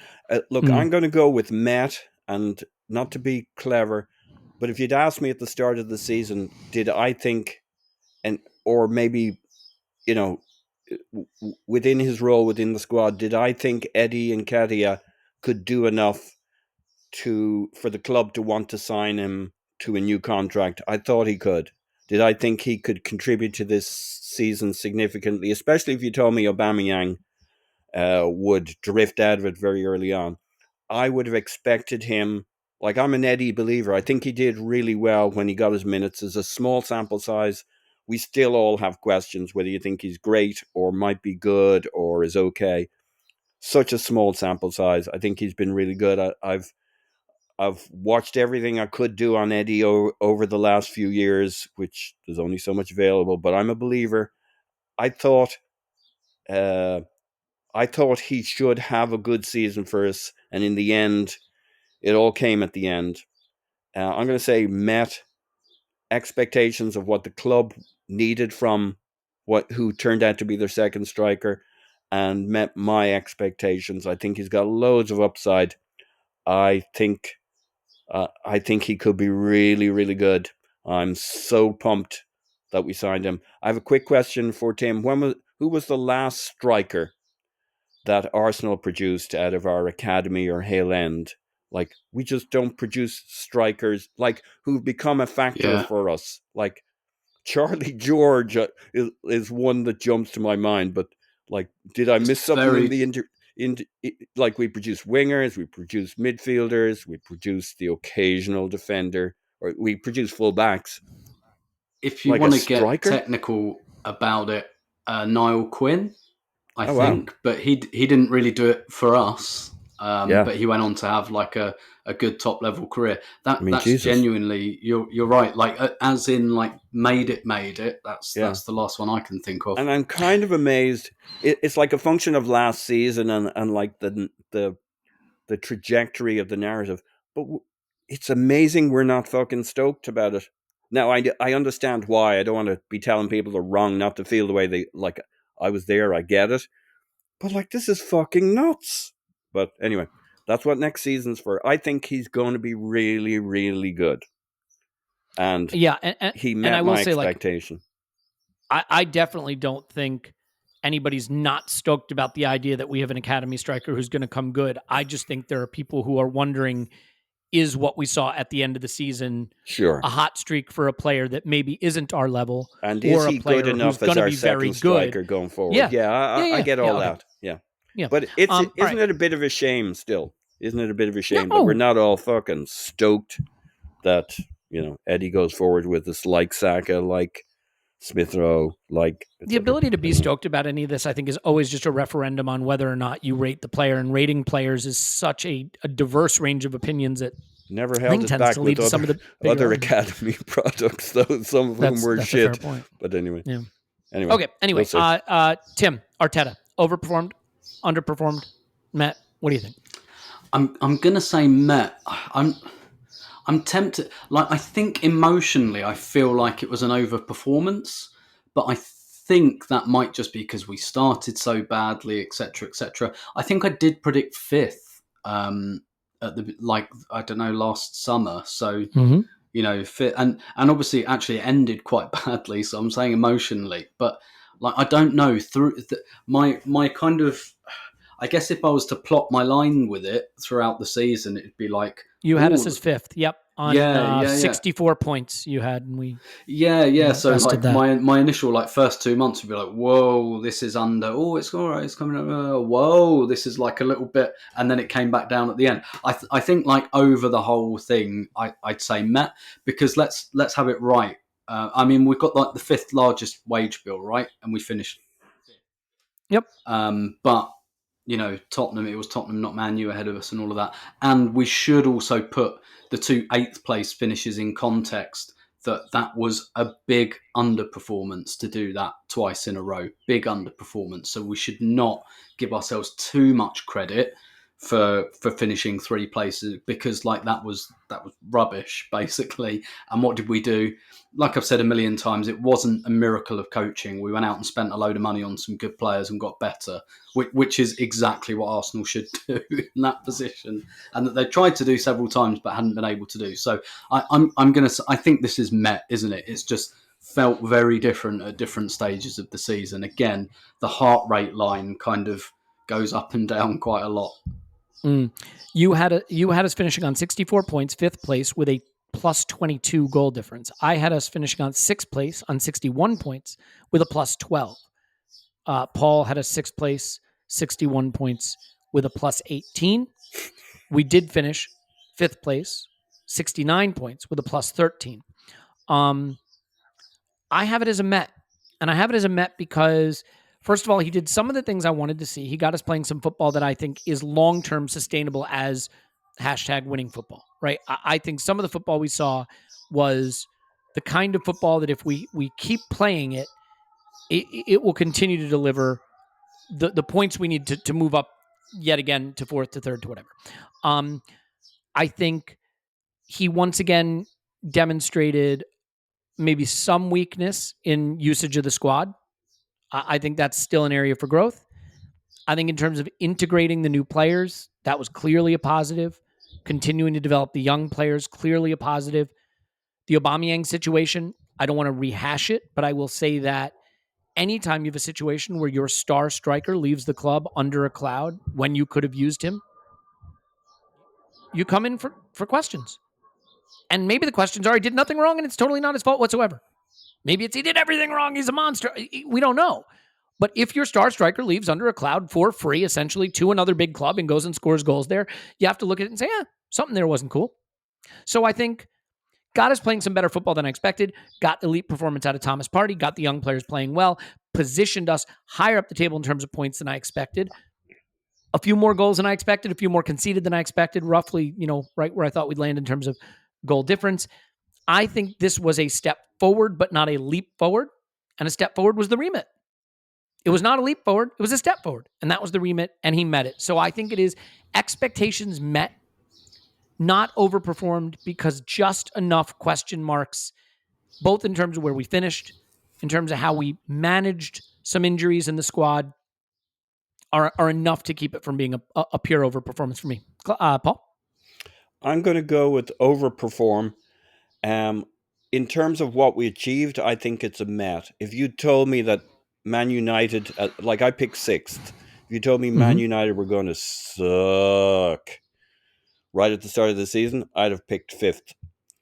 Look, I'm going to go with Met, and not to be clever, but if you'd asked me at the start of the season, did I think, or maybe, within his role within the squad, did I think Eddie and Nketiah could do enough for the club to want to sign him to a new contract? I thought he could. Did I think he could contribute to this season significantly, especially if you told me Aubameyang would drift out of it very early on? I would have expected him, like, I'm an Eddie believer. I think he did really well when he got his minutes. As a small sample size, we still all have questions whether you think he's great or might be good or is okay. Such a small sample size. I think he's been really good. I've watched everything I could do on Eddie over the last few years, which there's only so much available, but I'm a believer. I thought he should have a good season for us, and in the end, it all came at the end. I'm going to say met expectations of what the club needed from who turned out to be their second striker, and met my expectations. I think he's got loads of upside. I think he could be really, really good. I'm so pumped that we signed him. I have a quick question for Tim. Who was the last striker that Arsenal produced out of our academy or Hale End? Like, we just don't produce strikers like who've become a factor for us. Like, Charlie George is one that jumps to my mind. But like, did I miss something in the like, we produce wingers, we produce midfielders, we produce the occasional defender, or we produce fullbacks. If you want to get technical about it, Niall Quinn, I think, but he didn't really do it for us. But he went on to have like a good top level career. That's Jesus. Genuinely, you're right. Like, as in, like, made it. That's the last one I can think of. And I'm kind of amazed. It's like a function of last season and like the trajectory of the narrative. But it's amazing we're not fucking stoked about it. Now, I understand why. I don't want to be telling people they're wrong not to feel the way they like. I was there. I get it. But like, this is fucking nuts. But anyway, that's what next season's for. I think he's going to be really, really good. And he met my expectation. I definitely don't think anybody's not stoked about the idea that we have an academy striker who's going to come good. I just think there are people who are wondering, is what we saw at the end of the season a hot streak for a player that maybe isn't our level? And is he good enough as our second striker going forward? I get all that. Yeah. But isn't it a bit of a shame still? Isn't it a bit of a shame that we're not all fucking stoked that, Eddie goes forward with us, like Saka, like Smith Rowe, like... The ability to be stoked about any of this, I think, is always just a referendum on whether or not you rate the player. And rating players is such a diverse range of opinions that never held us back with other academy products, though some of them were shit. But anyway. Yeah. Okay, anyway, Tim, Arteta, overperformed, underperformed? Matt, what do you think? I'm gonna say Matt. I'm tempted. Like, I think emotionally, I feel like it was an overperformance, but I think that might just be because we started so badly, etc., etc. I think I did predict fifth at the last summer. So fifth, and obviously actually it ended quite badly. So I'm saying emotionally, but like, I don't know through my kind of. I guess if I was to plot my line with it throughout the season, it'd be like... You had us as fifth, yep. On 64 points you had, and we... Yeah. So like my initial first 2 months would be like, whoa, this is under... Oh, it's all right, it's coming up. Whoa, this is like a little bit... And then it came back down at the end. I think like over the whole thing, I'd say Matt, because let's have it right. I mean, we've got like the 5th largest wage bill, right? And we finished. Yep. But Tottenham, it was Tottenham, not Man U, ahead of us and all of that. And we should also put the 2 8th place finishes in context, that was a big underperformance to do that twice in a row. Big underperformance. So we should not give ourselves too much credit for finishing 3 places, because like that was rubbish, basically. And what did we do? Like I've said a million times, it wasn't a miracle of coaching. We went out and spent a load of money on some good players and got better, which is exactly what Arsenal should do in that position, and that they tried to do several times but hadn't been able to do. So I think this is met, isn't it? It's just felt very different at different stages of the season. Again, the heart rate line kind of goes up and down quite a lot. You had us finishing on 64 points, 5th place, with a plus 22 goal difference. I had us finishing on 6th place on 61 points with a plus 12. Paul had a 6th place, 61 points with a plus 18. We did finish 5th place, 69 points with a plus 13. I have it as a Met, and I have it as a Met because, first of all, he did some of the things I wanted to see. He got us playing some football that I think is long-term sustainable as #winning football, right? I think some of the football we saw was the kind of football that if we keep playing it, it will continue to deliver the points we need to move up yet again to 4th, to 3rd, to whatever. I think he once again demonstrated maybe some weakness in usage of the squad. I think that's still an area for growth. I think in terms of integrating the new players, that was clearly a positive. Continuing to develop the young players, clearly a positive. The Aubameyang situation, I don't want to rehash it, but I will say that anytime you have a situation where your star striker leaves the club under a cloud when you could have used him, you come in for questions. And maybe the questions are, he did nothing wrong and it's totally not his fault whatsoever. Maybe it's he did everything wrong, he's a monster. We don't know. But if your star striker leaves under a cloud for free, essentially, to another big club and goes and scores goals there, you have to look at it and say, something there wasn't cool. So I think got us playing some better football than I expected, got elite performance out of Thomas Partey, got the young players playing well, positioned us higher up the table in terms of points than I expected. A few more goals than I expected, a few more conceded than I expected, roughly, right where I thought we'd land in terms of goal difference. I think this was a step forward, but not a leap forward. And a step forward was the remit. It was not a leap forward. It was a step forward. And that was the remit, and he met it. So I think it is expectations met, not overperformed, because just enough question marks, both in terms of where we finished, in terms of how we managed some injuries in the squad, are enough to keep it from being a pure overperformance for me. Paul? I'm going to go with overperform. In terms of what we achieved, I think it's a Met. If you told me that Man United, like I picked 6th, if you told me Man United were going to suck right at the start of the season, I'd have picked 5th.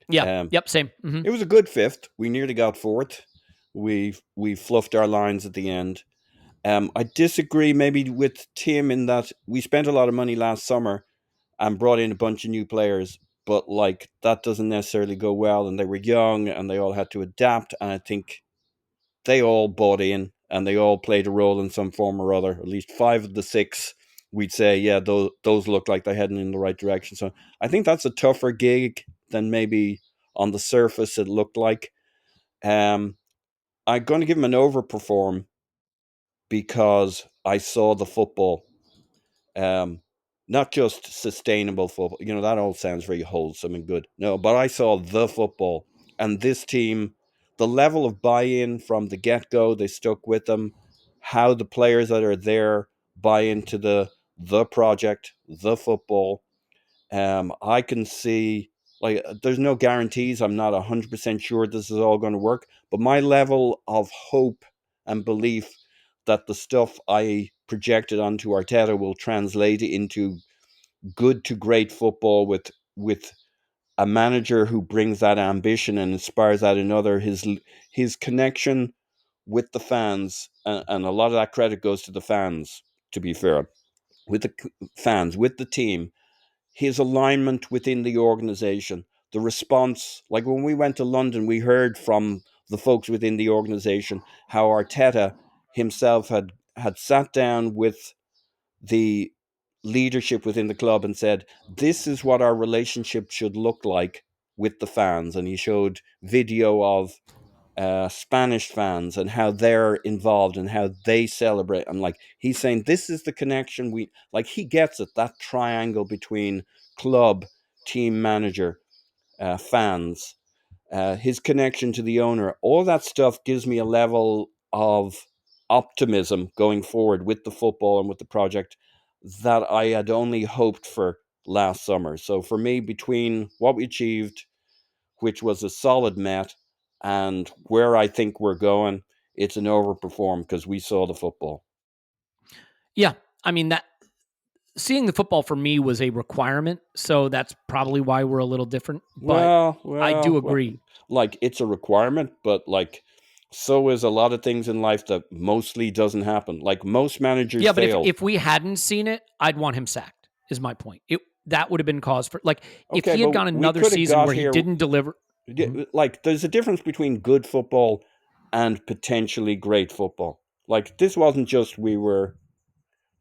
Yeah, same. Mm-hmm. It was a good 5th. We nearly got 4th. We fluffed our lines at the end. I disagree maybe with Tim in that we spent a lot of money last summer and brought in a bunch of new players, but like that doesn't necessarily go well, and they were young and they all had to adapt, and I think they all bought in and they all played a role in some form or other. At least 5 of the 6, we'd say, yeah, those look like they're heading in the right direction. So I think that's a tougher gig than maybe on the surface it looked like. I'm going to give him an overperform because I saw the football. Not just sustainable football. That all sounds very wholesome and good. No, but I saw the football. And this team, the level of buy-in from the get-go, they stuck with them. How the players that are there buy into the project, the football. I can see, there's no guarantees. I'm not 100% sure this is all going to work. But my level of hope and belief that the stuff I projected onto Arteta will translate into good to great football with a manager who brings that ambition and inspires that in other. His connection with the fans, and a lot of that credit goes to the fans, to be fair, with the fans, with the team, his alignment within the organization, the response. Like when we went to London, we heard from the folks within the organization, how Arteta himself had sat down with the leadership within the club and said, this is what our relationship should look like with the fans. And he showed video of Spanish fans and how they're involved and how they celebrate. And like, he's saying, this is the connection he gets it, that triangle between club, team manager, fans, his connection to the owner. All that stuff gives me a level of optimism going forward with the football and with the project that I had only hoped for last summer. So for me, between what we achieved, which was a solid Met, and where I think we're going, it's an overperform because we saw the football. Yeah. I mean, that seeing the football for me was a requirement. So that's probably why we're a little different. But I do agree. It's a requirement, but so is a lot of things in life that mostly doesn't happen. Like most managers but fail. if we hadn't seen it, I'd want him sacked, is my point. That would have been cause for, if he had gone another season where he didn't deliver. There's a difference between good football and potentially great football. This wasn't just we were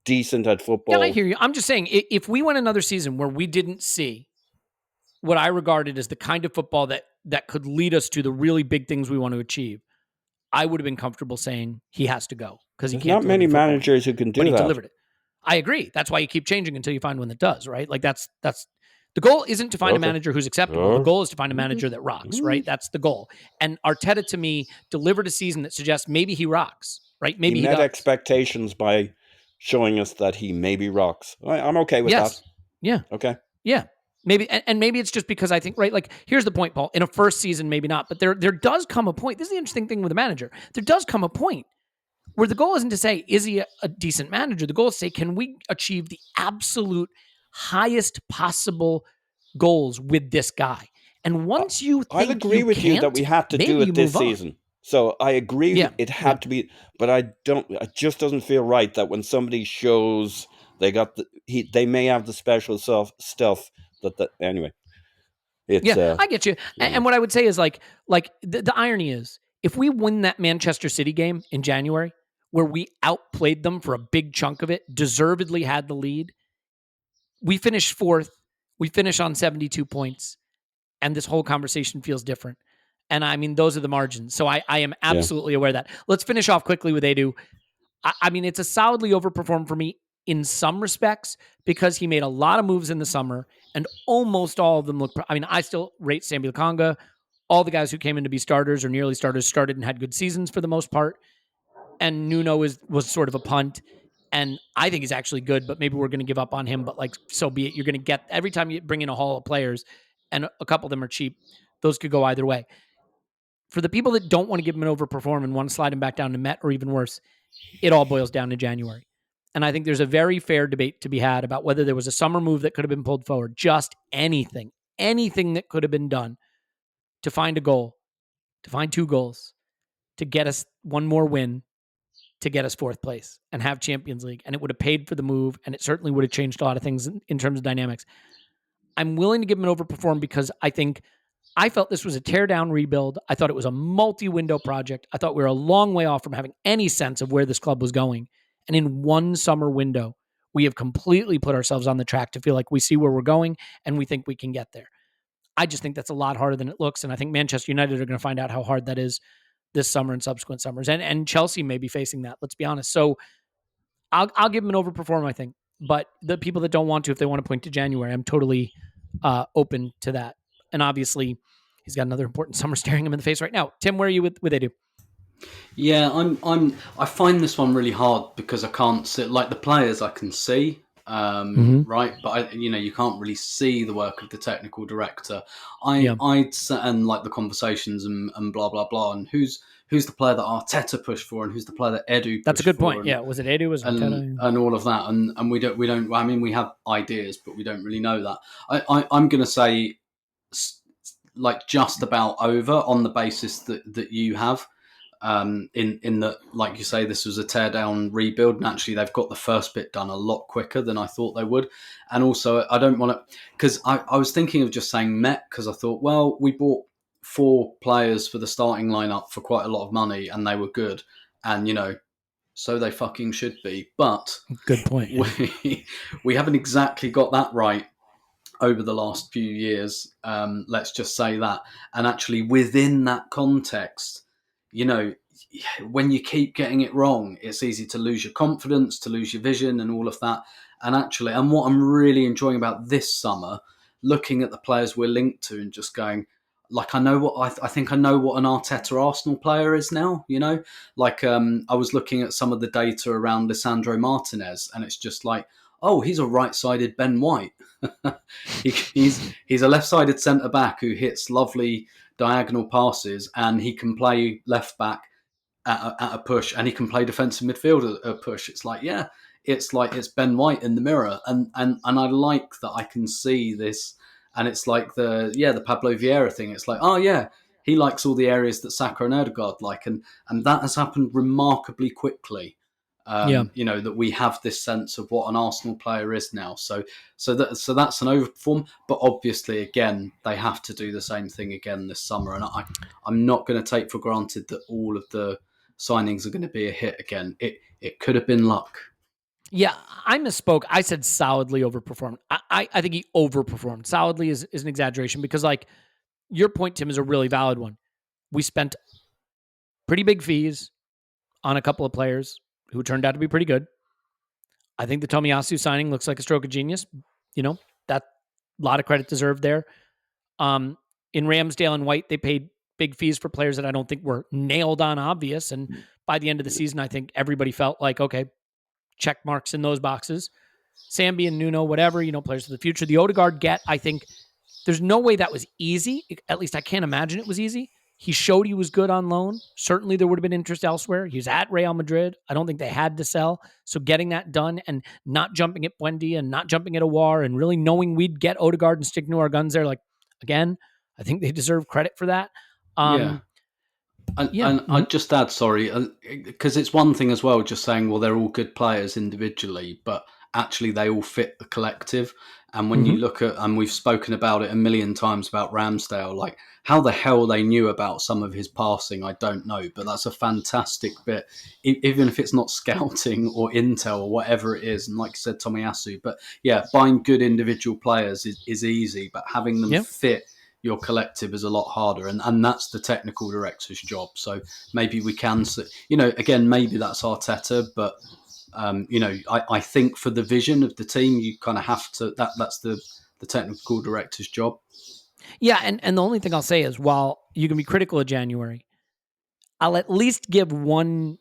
decent at football. Yeah, I hear you. I'm just saying, if we went another season where we didn't see what I regarded as the kind of football that could lead us to the really big things we want to achieve, I would have been comfortable saying he has to go because he can't. Not many managers who can do that. But he delivered it. I agree. That's why you keep changing until you find one that does, right? That's the goal isn't to find a manager who's acceptable. The goal is to find a manager that rocks, right? That's the goal. And Arteta, to me, delivered a season that suggests maybe he rocks, right? Maybe he met expectations by showing us that he maybe rocks. I'm okay with that. Yeah. Okay. Yeah. Maybe, and maybe it's just because I think, right, here's the point, Paul. In a first season, maybe not, but there does come a point. This is the interesting thing with a manager. There does come a point where the goal isn't to say, is he a decent manager? The goal is to say, can we achieve the absolute highest possible goals with this guy? And once you think I'll agree with you that we had to do it this season. So I agree it had to be, but it just doesn't feel right that when somebody shows they got they may have the special stuff that anyway. I get you. And what I would say is the irony is, if we win that Manchester City game in January, where we outplayed them for a big chunk of it, deservedly had the lead, we finish fourth, we finish on 72 points, and this whole conversation feels different. And I mean, those are the margins. So I am absolutely aware of that. Let's finish off quickly with Edu. I mean, it's a solidly overperformed for me in some respects because he made a lot of moves in the summer and almost all of them look. I mean, I still rate Sambi Lokonga. All the guys who came in to be starters or nearly starters started and had good seasons for the most part. And Nuno was sort of a punt. And I think he's actually good, but maybe we're going to give up on him. But so be it. You're going to get, every time you bring in a haul of players, and a couple of them are cheap, those could go either way. For the people that don't want to give him an overperform and want to slide him back down to Met or even worse, it all boils down to January. And I think there's a very fair debate to be had about whether there was a summer move that could have been pulled forward. Just anything that could have been done to find a goal, to find 2 goals, to get us one more win, to get us 4th place and have Champions League. And it would have paid for the move, and it certainly would have changed a lot of things in terms of dynamics. I'm willing to give him an overperform because I felt this was a tear-down rebuild. I thought it was a multi-window project. I thought we were a long way off from having any sense of where this club was going. And in one summer window, we have completely put ourselves on the track to feel like we see where we're going and we think we can get there. I just think that's a lot harder than it looks. And I think Manchester United are going to find out how hard that is this summer and subsequent summers. And Chelsea may be facing that, let's be honest. So I'll give him an overperform, I think. But the people that don't want to, if they want to point to January, I'm totally open to that. And obviously, he's got another important summer staring him in the face right now. Tim, where are you with Edu? Yeah, I find this one really hard because I can't see, the players I can see, right? But you can't really see the work of the technical director. I'd sit and the conversations and blah blah blah, and who's the player that Arteta pushed for, and who's the player that Edu pushed for. That's a good point. Was it Edu? Was it Arteta? And all of that, and we don't. I mean, we have ideas, but we don't really know that. I'm going to say just about over on the basis that you have. In that, like you say, this was a tear-down rebuild, and actually they've got the first bit done a lot quicker than I thought they would. And also, I don't want to, because I was thinking of just saying Met, because I thought, well, we bought 4 players for the starting lineup for quite a lot of money, and they were good. And, so they fucking should be. But Good point. we haven't exactly got that right over the last few years. Let's just say that. And actually, within that context, when you keep getting it wrong, it's easy to lose your confidence, to lose your vision, and all of that. And what I'm really enjoying about this summer, looking at the players we're linked to, and just going, like, I know what I think I know what an Arteta Arsenal player is now. Like I was looking at some of the data around Lisandro Martinez, and it's just like, oh, he's a right-sided Ben White. he's a left-sided centre back who hits lovely diagonal passes, and he can play left back at a push, and he can play defensive midfield at a push. It's like, yeah, it's Ben White in the mirror, and I like that I can see this, and it's like the Pablo Vieira thing. It's like, oh yeah, he likes all the areas that Saka and Odegaard like, and that has happened remarkably quickly. That we have this sense of what an Arsenal player is now. So that's an overperform. But obviously, again, they have to do the same thing again this summer. And I'm not going to take for granted that all of the signings are going to be a hit again. It could have been luck. Yeah, I misspoke. I said solidly overperformed. I think he overperformed. Solidly is an exaggeration because, like, your point, Tim, is a really valid one. We spent pretty big fees on a couple of players who turned out to be pretty good. I think the Tomiyasu signing looks like a stroke of genius. That a lot of credit deserved there. In Ramsdale and White, they paid big fees for players that I don't think were nailed on obvious. And by the end of the season, I think everybody felt like, okay, check marks in those boxes. Sambi and Nuno, whatever, players of the future. The Odegaard get, I think there's no way that was easy. At least I can't imagine it was easy. He showed he was good on loan. Certainly there would have been interest elsewhere. He was at Real Madrid. I don't think they had to sell. So getting that done and not jumping at Buendia and not jumping at Aouar and really knowing we'd get Odegaard and stick to our guns there, like, again, I think they deserve credit for that. And I'd just add, sorry, because it's one thing as well, just saying, well, they're all good players individually, but actually they all fit the collective. And when you look at, and we've spoken about it a million times about Ramsdale, like how the hell they knew about some of his passing, I don't know, but that's a fantastic bit, even if it's not scouting or intel or whatever it is. And like you said, Tomiyasu, but yeah, buying good individual players is easy, but having them fit your collective is a lot harder, and that's the technical director's job. So maybe we can, again, maybe that's Arteta, but I think for the vision of the team, you kind of have to. That's the technical director's job. Yeah, and the only thing I'll say is, while you can be critical of January, I'll at least give one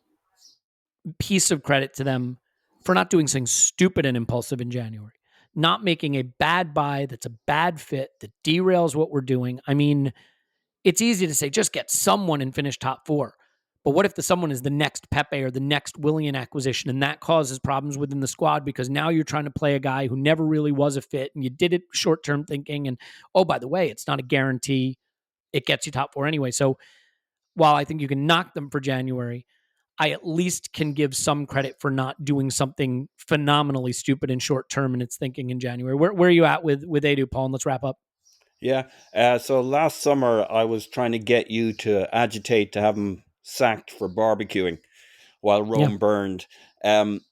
piece of credit to them for not doing something stupid and impulsive in January. Not making a bad buy that's a bad fit that derails what we're doing. I mean, it's easy to say, just get someone and finish top 4. But what if the someone is the next Pepe or the next Willian acquisition, and that causes problems within the squad because now you're trying to play a guy who never really was a fit, and you did it short-term thinking, and, oh, by the way, it's not a guarantee. It gets you top 4 anyway. So while I think you can knock them for January, I at least can give some credit for not doing something phenomenally stupid and short-term in its thinking in January. Where are you at with Edu, Paul? And let's wrap up. Yeah. So last summer, I was trying to get you to agitate to have him sacked for barbecuing while Rome burned. And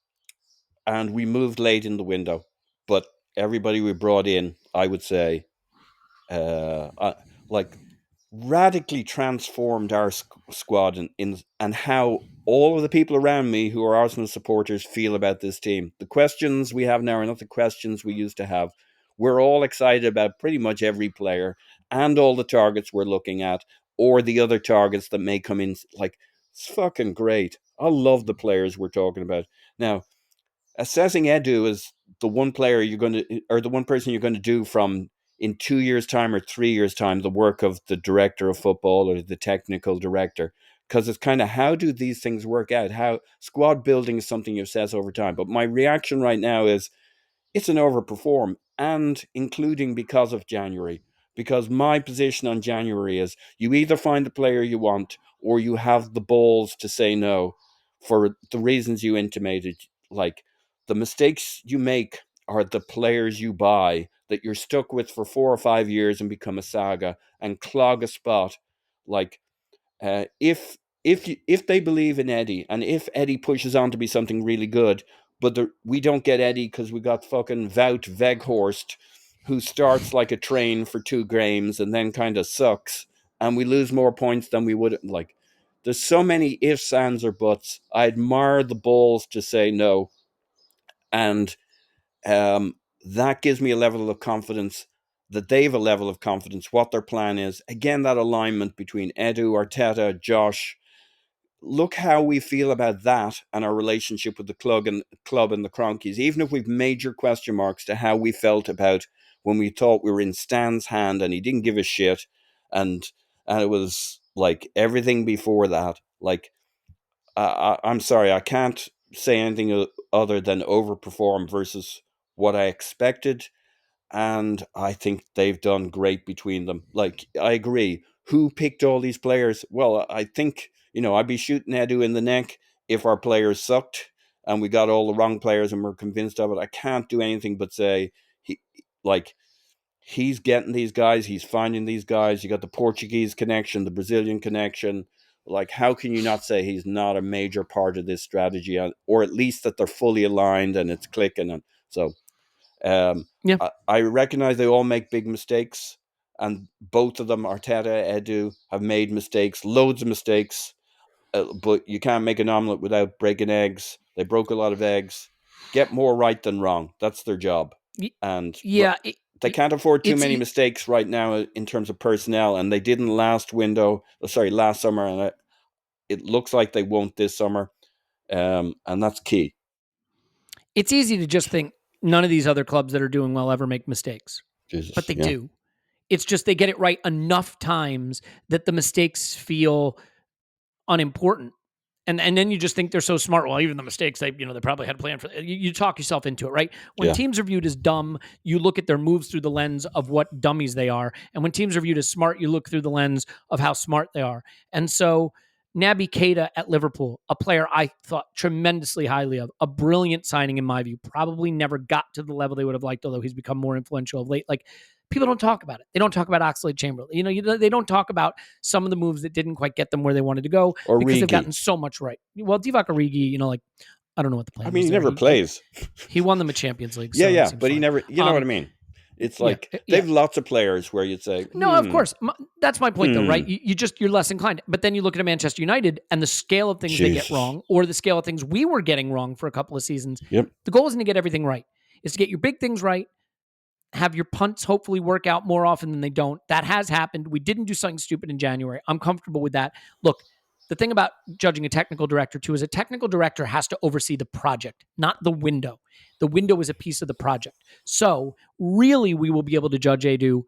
we moved late in the window. But everybody we brought in, I would say, radically transformed our squad and how all of the people around me who are Arsenal supporters feel about this team. The questions we have now are not the questions we used to have. We're all excited about pretty much every player and all the targets we're looking at, or the other targets that may come in. Like, it's fucking great. I love the players we're talking about. Now, assessing Edu as the one player the one person you're going to do from in 2 years' time or 3 years' time, the work of the director of football or the technical director, because it's kind of, how do these things work out? How squad building is something you assess over time. But my reaction right now is it's an overperform, and including because of January. Because my position on January is you either find the player you want or you have the balls to say no for the reasons you intimated. Like, the mistakes you make are the players you buy that you're stuck with for 4 or 5 years and become a saga and clog a spot. Like, if they believe in Eddie, and if Eddie pushes on to be something really good, but we don't get Eddie because we got fucking Wout Weghorst, who starts like a train for 2 games and then kind of sucks, and we lose more points than we would. Like, there's so many ifs, ands, or buts. I admire the balls to say no, and that gives me a level of confidence that they have a level of confidence what their plan is. Again, that alignment between Edu, Arteta, Josh. Look how we feel about that and our relationship with the club and the Cronkies. Even if we've major question marks to how we felt about when we thought we were in Stan's hand and he didn't give a shit, and it was like everything before that. Like, I'm sorry, I can't say anything other than overperform versus what I expected. And I think they've done great between them. Like, I agree. Who picked all these players? Well, I think, I'd be shooting Edu in the neck if our players sucked and we got all the wrong players and we're convinced of it. I can't do anything but say he's getting these guys, he's finding these guys. You got the Portuguese connection, the Brazilian connection. Like, how can you not say he's not a major part of this strategy, or at least that they're fully aligned and it's clicking? And so I recognize they all make big mistakes, and both of them, Arteta, Edu, have made mistakes, loads of mistakes, but you can't make an omelette without breaking eggs. They broke a lot of eggs. Get more right than wrong. That's their job. And they can't afford too many mistakes right now in terms of personnel, and they didn't last summer, and it looks like they won't this summer, and that's key. It's easy to just think none of these other clubs that are doing well ever make mistakes. Jesus, but they do. It's just they get it right enough times that the mistakes feel unimportant. And then you just think they're so smart. Well, even the mistakes, they probably had a plan for. You talk yourself into it, right? When teams are viewed as dumb, you look at their moves through the lens of what dummies they are. And when teams are viewed as smart, you look through the lens of how smart they are. And so Naby Keita at Liverpool, a player I thought tremendously highly of, a brilliant signing in my view, probably never got to the level they would have liked, although he's become more influential of late. Like, people don't talk about it. They don't talk about Oxlade-Chamberlain. They don't talk about some of the moves that didn't quite get them where they wanted to go because they've gotten so much right. Well, Divock Origi, I don't know what the plan is. I mean, he never plays. He won them a Champions League. So but he never, know what I mean? It's like they have lots of players where you'd say, No, of course. That's my point, though, right? You're less inclined. But then you look at Manchester United and the scale of things they get wrong, or the scale of things we were getting wrong for a couple of seasons. Yep. The goal isn't to get everything right. It's to get your big things right, have your punts hopefully work out more often than they don't. That has happened. We didn't do something stupid in January. I'm comfortable with that. Look, the thing about judging a technical director, too, is a technical director has to oversee the project, not the window. The window is a piece of the project. So really, we will be able to judge Edu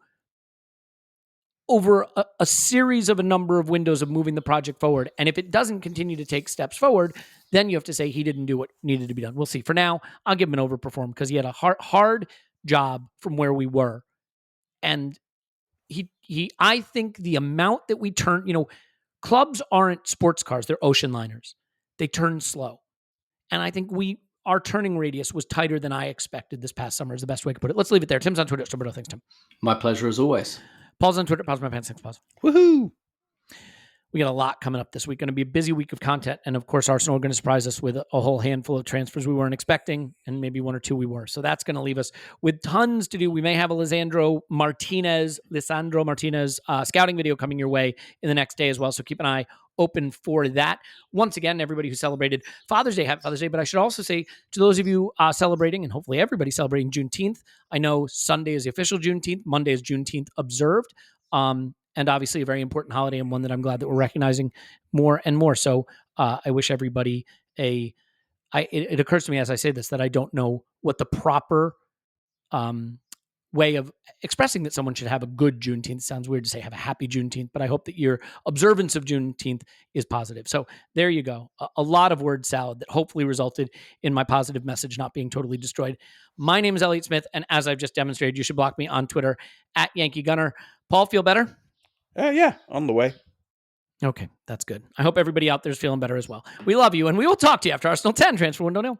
over a series of a number of windows of moving the project forward. And if it doesn't continue to take steps forward, then you have to say he didn't do what needed to be done. We'll see. For now, I'll give him an overperform because he had a hard job from where we were. And I think the amount that we turn, clubs aren't sports cars, they're ocean liners. They turn slow. And I think our turning radius was tighter than I expected this past summer is the best way to put it. Let's leave it there. Tim's on Twitter. Roberto, thanks, Tim. My pleasure as always. Paul's on Twitter. Pause my pants. Thanks, Pause. Woohoo! We got a lot coming up this week. Going to be a busy week of content. And of course, Arsenal are going to surprise us with a whole handful of transfers we weren't expecting, and maybe one or two we were. So that's going to leave us with tons to do. We may have a Lisandro Martinez scouting video coming your way in the next day as well. So keep an eye open for that. Once again, everybody who celebrated Father's Day, happy Father's Day. But I should also say to those of you celebrating, and hopefully everybody celebrating Juneteenth, I know Sunday is the official Juneteenth. Monday is Juneteenth observed. And obviously a very important holiday, and one that I'm glad that we're recognizing more and more. So I wish everybody it occurs to me as I say this, that I don't know what the proper way of expressing that someone should have a good Juneteenth. It sounds weird to say have a happy Juneteenth, but I hope that your observance of Juneteenth is positive. So there you go. A lot of word salad that hopefully resulted in my positive message not being totally destroyed. My name is Elliot Smith, and as I've just demonstrated, you should block me on Twitter at Yankee Gunner. Paul, feel better? Yeah, on the way. Okay, that's good. I hope everybody out there is feeling better as well. We love you, and we will talk to you after Arsenal 10 transfer window nil.